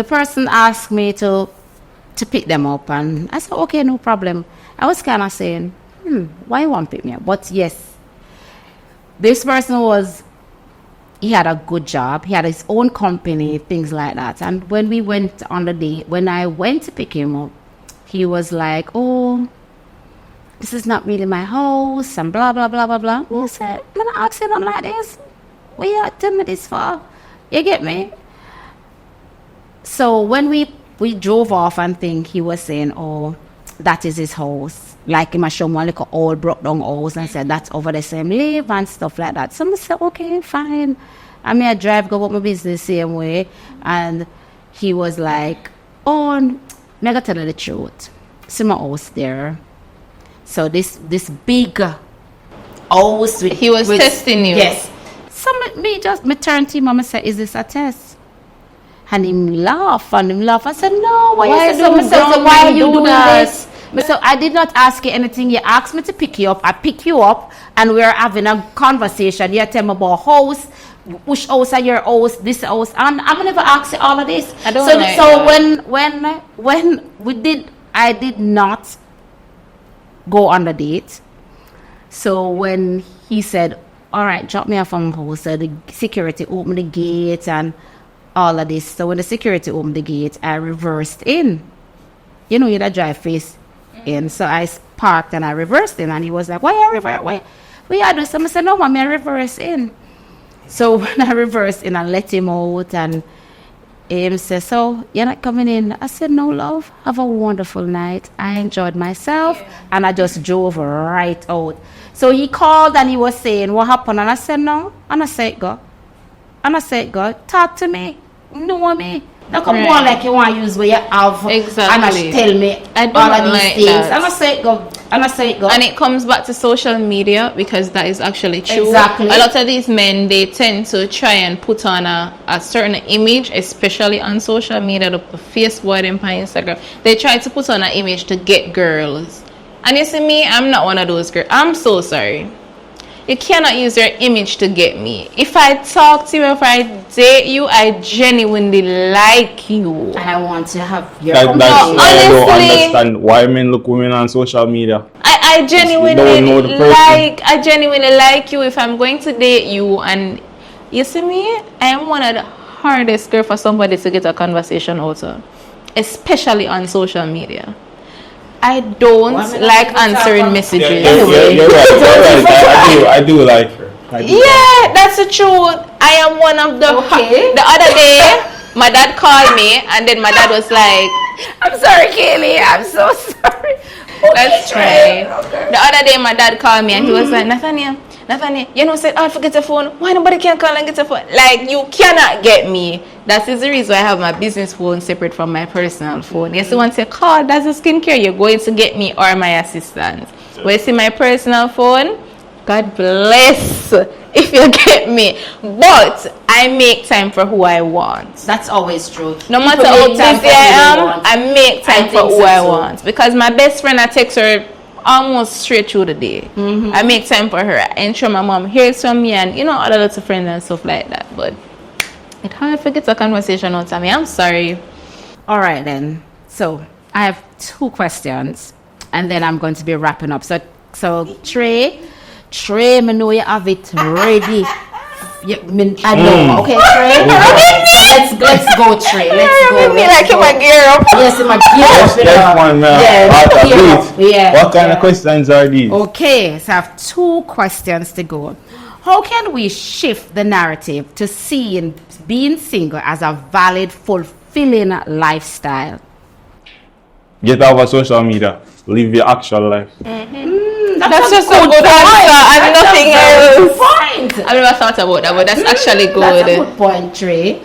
person asked me to pick them up, and I said, okay, no problem. I was kind of saying, why you want to pick me up? But yes. This person he had a good job. He had his own company, things like that. And when we went on the date, when I went to pick him up, he was like, oh, this is not really my house, and blah, blah, blah, blah, blah. And I said, I'm not asking him like this. What you telling me this for? You get me? So when we drove off and he was saying, oh, that is his house. Like him, I show me like an old broke down house and said that's over the same live and stuff like that. So I said, okay, fine. I drive, go about my business the same way. And he was like, oh, I'm gonna tell you the truth. See my house there. So this big house with, he was testing you. Yes. So me turned to him and I said, is this a test? And him laugh. I said, no, why are you doing this? So I did not ask you anything. You asked me to pick you up. I pick you up, and we're having a conversation. You tell me about house, which house are your house, this house, and I'm never ask you all of this. I don't so like so that. when I did not go on the date. So when he said, all right, drop me off from house, so the security opened the gate and all of this. So when the security opened the gate, I reversed in. You that drive face in. So I parked and I reversed in, and he was like, why you reverse? Why you do something? I said, no, mommy, I reverse in. So when I reversed in and let him out, and him said, so you're not coming in? I said, no, love, have a wonderful night. I enjoyed myself, and I just drove right out. So he called and he was saying, what happened? And I said, no. And I said, go. Talk to me. Know me. Don't come on like you want to use what you have. Exactly. And tell me I don't all of these like things. that. And I say it go. And it comes back to social media, because that is actually true. Exactly. A lot of these men, they tend to try and put on a certain image, especially on social media, the Facebook and Instagram. They try to put on an image to get girls. And you see me, I'm not one of those girls. I'm so sorry. You cannot use your image to get me. If I talk to you, if I date you, I genuinely like you. And I want to have your Honestly, I don't honestly, understand why men look women on social media. I genuinely don't know the person. I genuinely like you. If I'm going to date you, and you see me, I am one of the hardest girl for somebody to get a conversation out of, especially on social media. I don't like answering messages. You're right. I do like her. That's the truth. I am one of the. Okay. The other day, my dad called me, and then my dad was like, I'm sorry, Kaylee. I'm so sorry. Let's try. Okay. The other day, my dad called me, and he was like, Nathania, said, oh, forget your phone. Why nobody can call and get your phone? Like, you cannot get me. That is the reason I have my business phone separate from my personal phone. Yes, once you call, that's a skincare, you're going to get me or my assistant. When you see my personal phone, God bless if you get me. But I make time for who I want. That's always true. No matter how busy I am, I make time for who I want. Because my best friend, I text her almost straight through the day. Mm-hmm. I make time for her. I ensure my mom hears from me, and other little friends and stuff like that. But it's hard to get a conversation out of me. I'm sorry. All right then. So I have 2 questions, and then I'm going to be wrapping up. So Trey, I know you have it ready. I know. Okay, Trey. Let's go, Trey. Let's go. Like in my gear up. Yes, in my gear up. That's one, man. Yeah. What kind of questions are these? Okay, so I have 2 questions to go. How can we shift the narrative to seeing being single as a valid, fulfilling lifestyle? Get off of social media. live your actual life. That's just a good answer and nothing else. I never thought about that, but that's actually good. That's a good point, Trey.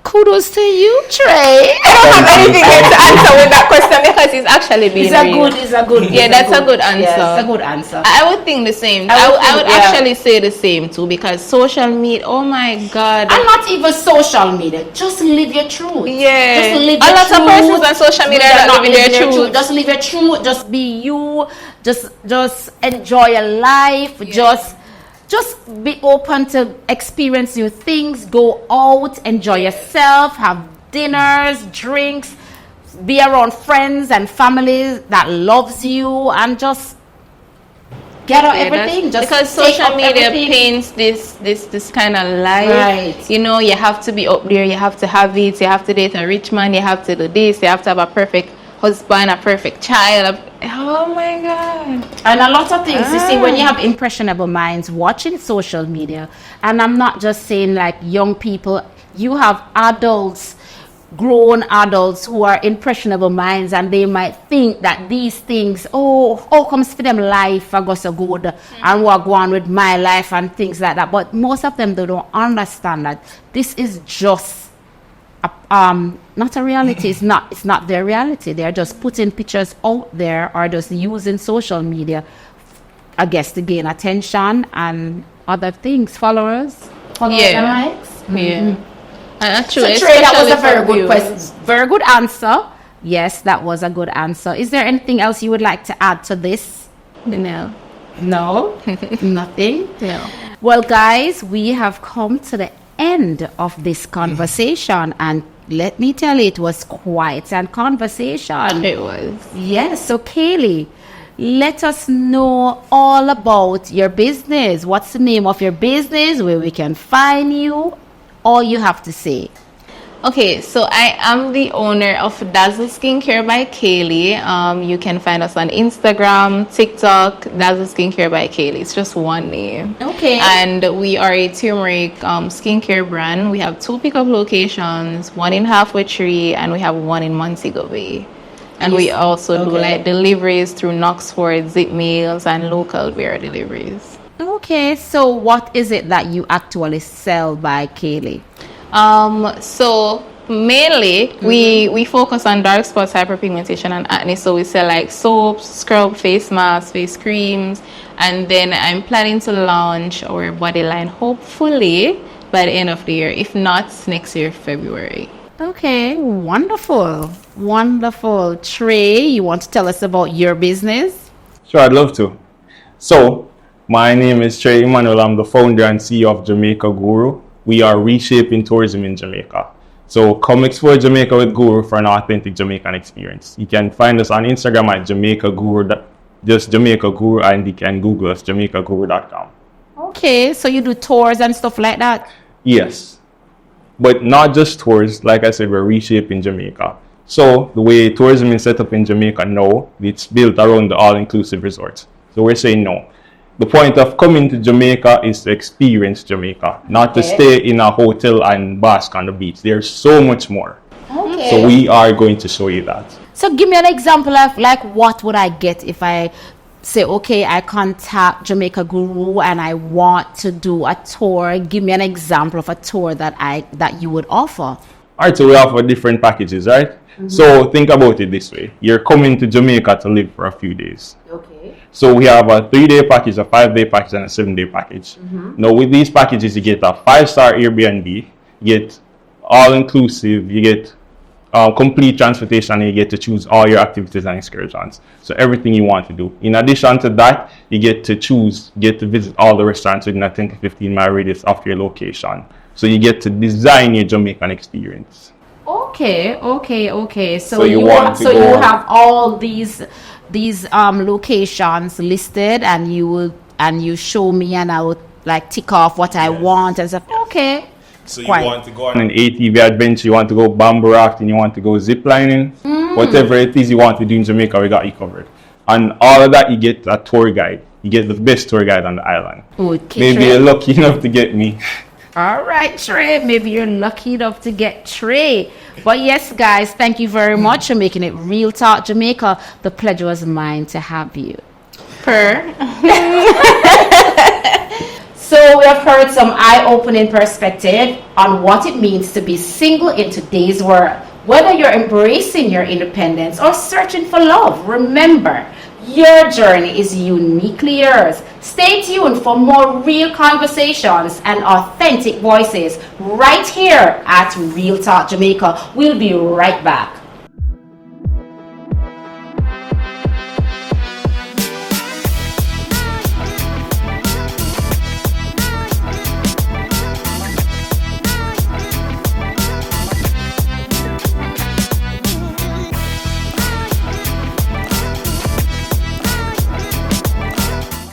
Kudos to you, Trey. I don't have anything else to answer with that question because it's actually been that's a good answer. Yeah, it's a good answer. I would think the same. I would actually say the same too, because social media, oh my God. And not even social media, just live your truth. Yeah. Just live a your lot truth. of persons on social media are not living their truth. Just live your truth, just be you, just enjoy your life, just be open to experience new things, go out, enjoy yourself, have dinners, drinks, be around friends and families that loves you, and just get out everything. Just because social media paints this kind of life. Right. You know, you have to be up there, you have to have it, you have to date a rich man, you have to do this, you have to have a perfect husband, a perfect child. Oh my God. And a lot of things, you see, when you have impressionable minds watching social media, and I'm not just saying like young people, you have adults, grown adults who are impressionable minds, and they might think that these things, comes for them life, I go so good, and what go on with my life and things like that. But most of them, they don't understand that this is just not a reality. It's not their reality. They're just putting pictures out there, or just using social media, I guess, to gain attention and other things, followers and likes. And actually, so Trey, that was a very good question, very good answer. Yes, that was a good answer. Is there anything else you would like to add to this? No. Nothing. No. Well, guys, we have come to the end of this conversation, and let me tell you, it was quite a conversation. It was. Yes. So Kaylee, let us know all about your business. What's the name of your business, where we can find you, all you have to say? Okay, so I am the owner of Dazzle Skincare by Kaylee. You can find us on Instagram, TikTok, Dazzle Skincare by Kaylee. It's just one name. Okay. And we are a turmeric skincare brand. We have 2 pickup locations, one in Halfway Tree, and we have one in Montego Bay. And we also do like deliveries through Knoxford, Zip Mails, and local beer deliveries. Okay, so what is it that you actually sell by Kaylee? So mainly we focus on dark spots, hyperpigmentation, and acne. So we sell like soaps, scrub, face masks, face creams, and then I'm planning to launch our body line hopefully by the end of the year, if not next year, February. Okay, wonderful. Trey, you want to tell us about your business? Sure, I'd love to. So, my name is Trey Emmanuel. I'm the founder and CEO of Jamaica Guru. We are reshaping tourism in Jamaica. So come explore Jamaica with Guru for an authentic Jamaican experience. You can find us on Instagram at Jamaica Guru, just Jamaica Guru, and you can Google us, jamaicaguru.com. Okay, so you do tours and stuff like that? Yes, but not just tours. Like I said, we're reshaping Jamaica. So the way tourism is set up in Jamaica now, it's built around the all-inclusive resorts. So we're saying no. The point of coming to Jamaica is to experience Jamaica, not to stay in a hotel and bask on the beach. There's so much more. Okay. So we are going to show you that. So give me an example of like what would I get if I say, okay, I contact Jamaica Guru and I want to do a tour. Give me an example of a tour that you would offer. All right, so we offer different packages, right? So think about it this way. You're coming to Jamaica to live for a few days. Okay. So we have a 3-day package, a 5-day package, and a 7-day package. Now with these packages, you get a 5-star Airbnb, you get all-inclusive, you get complete transportation, and you get to choose all your activities and excursions. So everything you want to do. In addition to that, you get to visit all the restaurants within a 10 to 15 mile radius of your location. So you get to design your Jamaican experience. Okay. So you have all these locations listed, and you show me, and I would like tick off what I want and stuff. Okay. So you want to go on an ATV adventure, you want to go bamboo rafting, you want to go zip lining, whatever it is you want to do in Jamaica, we got you covered. And all of that, you get a tour guide. You get the best tour guide on the island. Okay, Maybe you're lucky enough to get me. All right, Trey. Maybe you're lucky enough to get Trey. But yes, guys, thank you very much for making it Real Talk Jamaica. The pleasure was mine to have you. So we have heard some eye-opening perspective on what it means to be single in today's world. Whether you're embracing your independence or searching for love, remember, your journey is uniquely yours. Stay tuned for more real conversations and authentic voices right here at Real Talk Jamaica. We'll be right back.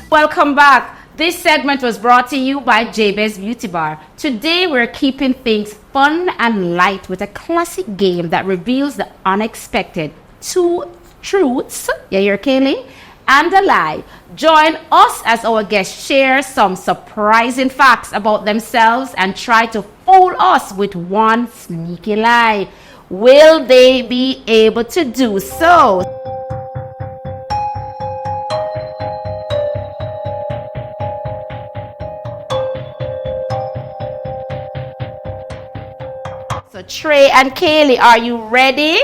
Welcome back. This segment was brought to you by Jabez Beauty Bar. Today we're keeping things fun and light with a classic game that reveals the unexpected. 2 truths, yeah, you're Kaylee, and a lie. Join us as our guests share some surprising facts about themselves and try to fool us with one sneaky lie. Will they be able to do so? So Trey and Kaylee, are you ready?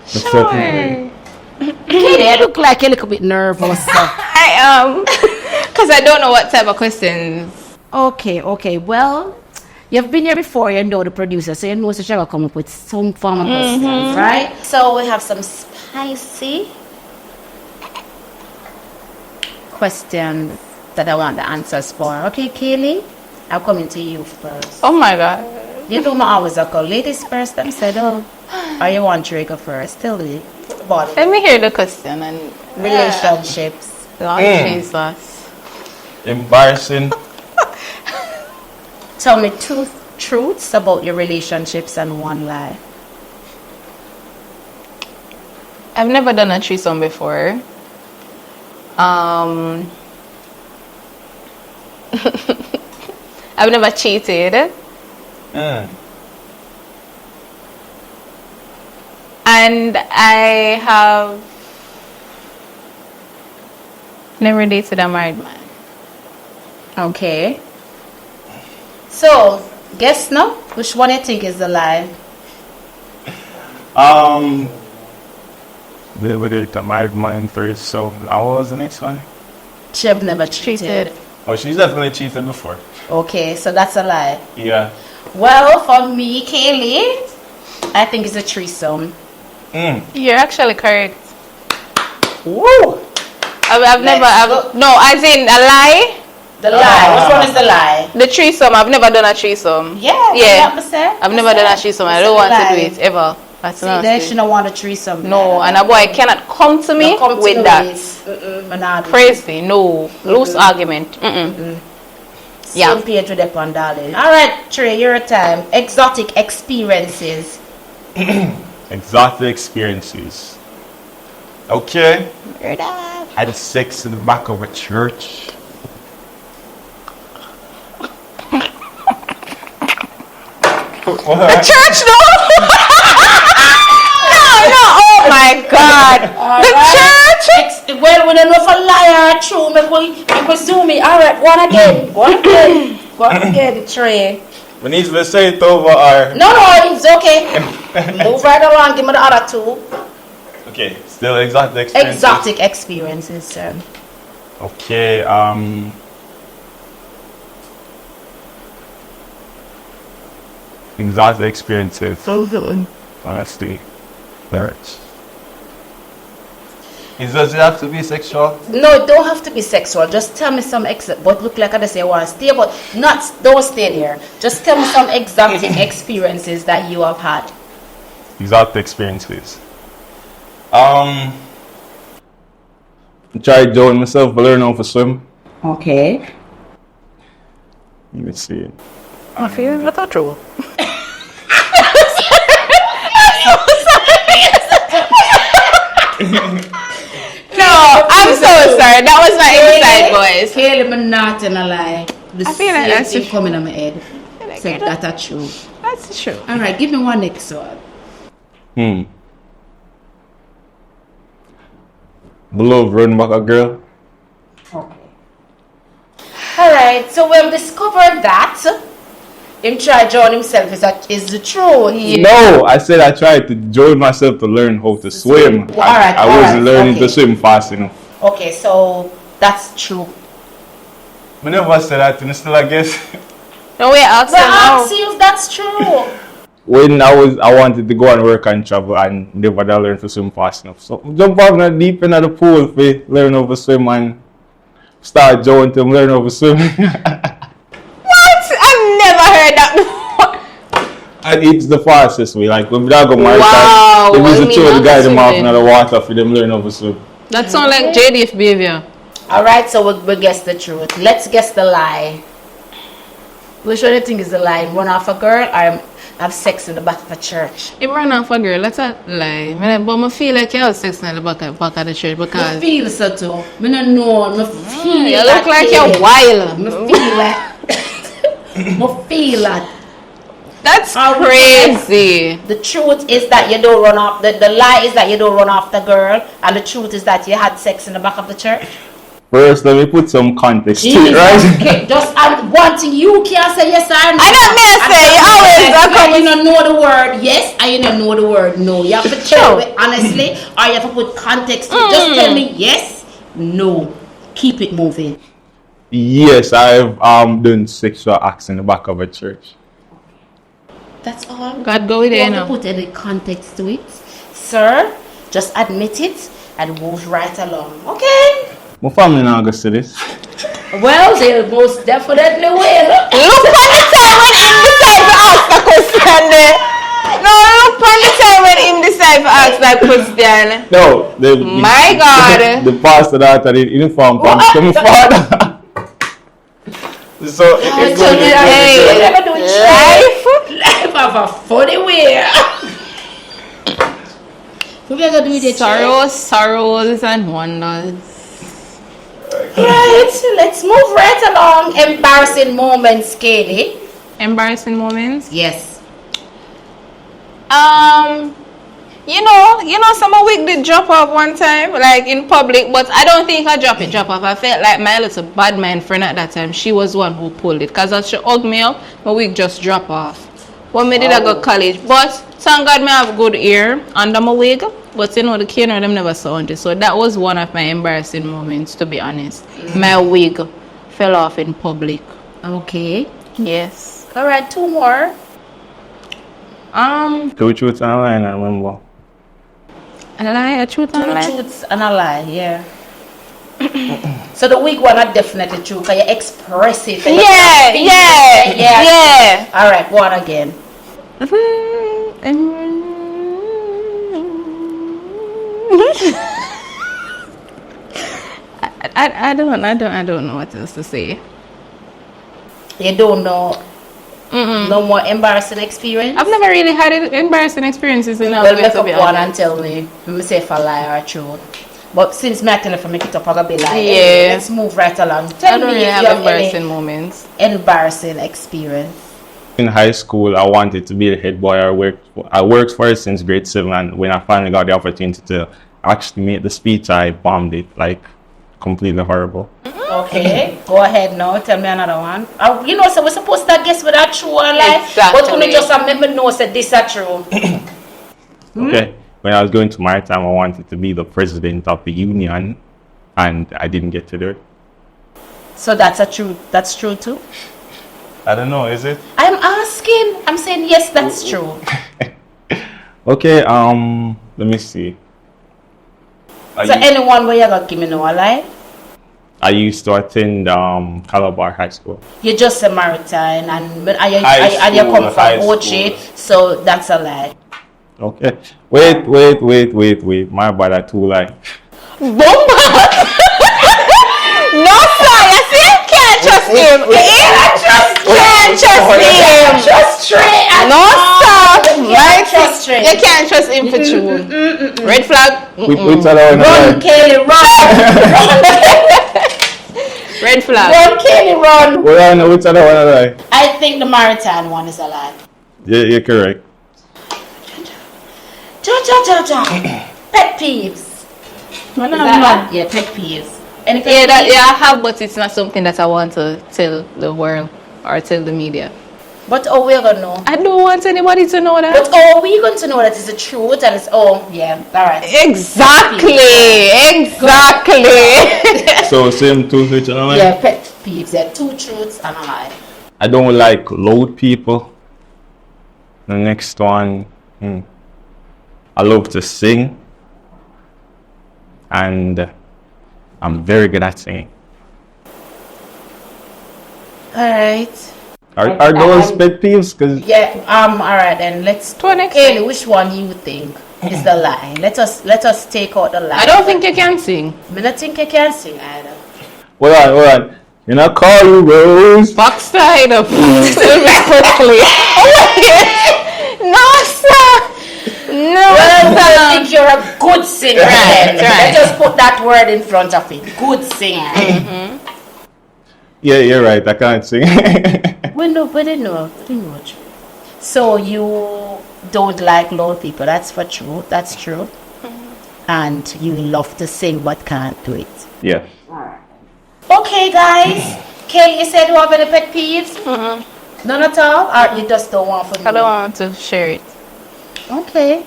Sure. Kaylee, you look like a little bit nervous. I am. Because I don't know what type of questions. Okay. Well, you've been here before, you know the producer, so you know she's going to come up with some form of questions, right? So we have some spicy questions that I want the answers for. Okay, Kaylee, I'm coming to you first. Oh my God. You know my always go ladies first, them said, oh, or you want to go first? Tell me. But Let me hear the question and relationships. Lord Jesus. Embarrassing. Tell me 2 truths about your relationships and 1 lie. I've never done a threesome before. I've never cheated. And I have never dated a married man. Okay. So, guess now, which one you think is the lie? They would have done my mind first, so what was the next one? She have never cheated. Oh, she's definitely cheated before. Okay, so that's a lie. Yeah. Well, for me, Kaylee, I think it's a threesome. You're actually correct. Woo! I've never, no, as in a lie. The lie. Which one is the lie? The threesome, I've never done a threesome. Yeah. I've never done a threesome. I don't want to do it ever. That's See, they shouldn't want a threesome. No, and a boy cannot come to me with that. Crazy, no. Loose argument. Same page with that one, darling. All right, Trey, your time. Exotic experiences. Exotic experiences. Okay. Heard that? I had sex in the back of a church. The church, no? No, oh my God. The church? Well, we don't know if a liar or true. Maybe zoom me. All right, one again, Trey. We need to say it over or... No, it's okay. Move right along. Give me the other 2. Okay, still exotic experiences. Exotic experiences, sir. Okay, exotic experiences. So good. Honestly, lyrics. Does it have to be sexual? No, it don't have to be sexual. Just tell me some but look like I say I want to stay, but don't stay there. Just tell me some exotic experiences that you have had. Exotic experiences. I tried doing myself, but learn how to swim. Okay. Let me see. I feel not true. No, I'm so sorry. That was my inside voice. Kaylee, I'm not in a lie. The I feel like same that's thing true. coming on my head. like Said it. that's true. That's true. All right, give me one next one. Love run back a girl. Okay. All right, so we've discovered that him try join himself is the truth. No, I said I tried to join myself to learn how to swim. Well, all right, I all wasn't right, learning to okay. swim fast enough. Okay, so that's true. I never said that to still, I guess. No way, ask But them now. ask you if that's true. When I wanted to go and work and travel and never did learn to swim fast enough. So jump out in the deep end of the pool to learn how to swim and start joining to learn how to swim. What? I've never heard that before. And it's the fastest way. Like when we go Wow, maritime, they what used do to you throw mean the guy not them off swimming? in the water for them learn how to swim. That sounds like JDF behavior. All right, so we'll guess the truth. Let's guess the lie. Which one do you think is the lie? Run off a girl or have sex in the back of a church? If run off a girl, that's a lie. But I feel like you have sex in the back of the church I because feel so too. I don't know. I feel you look like you're wild. I feel like. I feel like. That's All crazy. The truth is that you don't run off. The lie is that you don't run off the girl, and the truth is that you had sex in the back of the church. First, let me put some context to it, right? Okay, just one thing you can't say yes or no. I don't mean to say, you always you don't know the word yes and you don't know the word no. You have to tell me honestly, or you have to put context to it. Just tell me yes, no. Keep it moving. Yes, I've done sexual acts in the back of a church. That's all. God go with You you have to now. put any context to it, sir. Just admit it and move right along. Okay. My family now goes to this. Well, they most definitely will. Look on the time when him decide to ask the question there. No, look on the time when him decide to ask that question. No, My God. The pastor that had the uniform from my father. So it's going to be Hey, never do Life. life of a funny way. We're gonna do the Sorrows and wonders. Right, let's move right along. Embarrassing moments, Katie. Embarrassing moments. Yes. You know, some wig did drop off one time, like in public, but I don't think I drop off. I felt like my little bad mind friend at that time, she was one who pulled it. Because as she hugged me up, my wig just drop off. When me did I go college, but thank God me have good ear under my wig, but you know, the cane them never saw it. So that was one of my embarrassing moments, to be honest. My wig fell off in public. Okay. Yes. All right, two more. Two truths and a lie, I remember. A lie, a truth, Two and a lie. truths and a lie, yeah. So the weak one are definitely true. Can you express it? Yeah. All right, go on again. I don't know what else to say. You don't know. No more embarrassing experience. I've never really had embarrassing experiences in Well, make up one and tell me. Let me say if I lie or truth. But since me I tell if I make it up, I'm gonna be lying. Yeah. Let's move right along. I Tell don't me really if have you have embarrassing any moments. embarrassing experience. In high school, I wanted to be the head boy. I worked for it since grade 7, and when I finally got the opportunity to actually make the speech, I bombed it, like completely horrible. Okay, go ahead now. Tell me another one. You know, so we're supposed to guess whether true or lie. Exactly. But we just make me know that this is true. Okay, when I was going to maritime, I wanted to be the president of the union, and I didn't get to do it. So that's a true. That's true too. I don't know, is it? I'm asking. I'm saying yes, that's true. Okay, let me see. So anyone where you gonna give me no lie? I used to attend Calabar High School. You just say maritime and you High come school, from Ochi, so that's a lie. Okay. Wait. My bad, I too lie. Bomba! No, sir, you see, you can't trust him. You can't trust him. Just straight. No, sir. Can't trust straight. You can't trust him for true. Red flag. We tell her Run, Kelly, run. Red flag. Run, Kelly, run. Well, I know which other one I like. I think the Maritime one is a lie. Yeah, you're correct. Pet peeves. No, Is that yeah, pet peeves. Any pet Yeah, peeves? I have, but it's not something that I want to tell the world or tell the media. But oh, we're gonna know. I don't want anybody to know that. But oh, we're going to know that it's the truth and it's yeah, all right. Exactly. So same two which I like. Yeah, pet peeves. There are 2 truths and a lie. I don't like loud people. The next one, I love to sing, and I'm very good at singing. All right. Are those pet peeves? Cause Yeah. All right. Then let's. To an extent. Kelly, which one you think is the lie? Let us take out the lie. I don't think you can sing. I don't think I can sing either. hold on. You know, call you Rose. Backside of quickly. No, sir. No, Well, I sir. think you're a good singer. Right, then. right. Let's just put that word in front of it. Good singer. Yeah, you're right. I can't sing. We didn't know. So you don't like loud people. That's for true. That's true. And you love to sing but can't do it. Yeah. Okay, guys. Kelly, you said you have any pet peeves? None at all? Or you just don't want to know? I don't want to share it. Okay.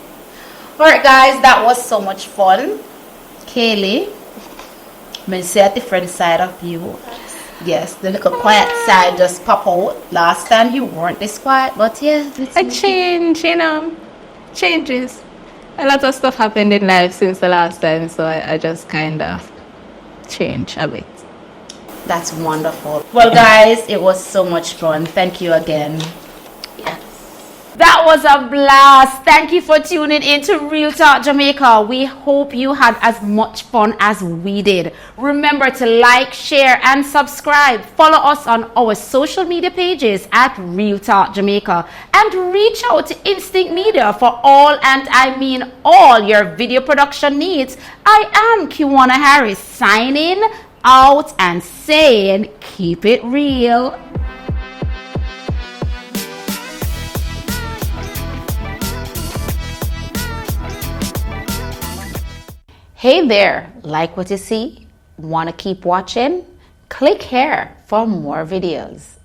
Alright, guys. That was so much fun. Kaylee, may see a different side of you. Yes, the little quiet side just pop out. Last time you weren't this quiet, but yeah. I change, changes. A lot of stuff happened in life since the last time, so I just kind of change a bit. That's wonderful. Well, guys, it was so much fun. Thank you again. That was a blast. Thank you for tuning in to Real Talk Jamaica. We hope you had as much fun as we did. Remember to like, share, and subscribe. Follow us on our social media pages at Real Talk Jamaica. And reach out to Instinct Media for all, and I mean all, your video production needs. I am Quanna Harris, signing out and saying, keep it real. Hey there, like what you see? Want to keep watching? Click here for more videos.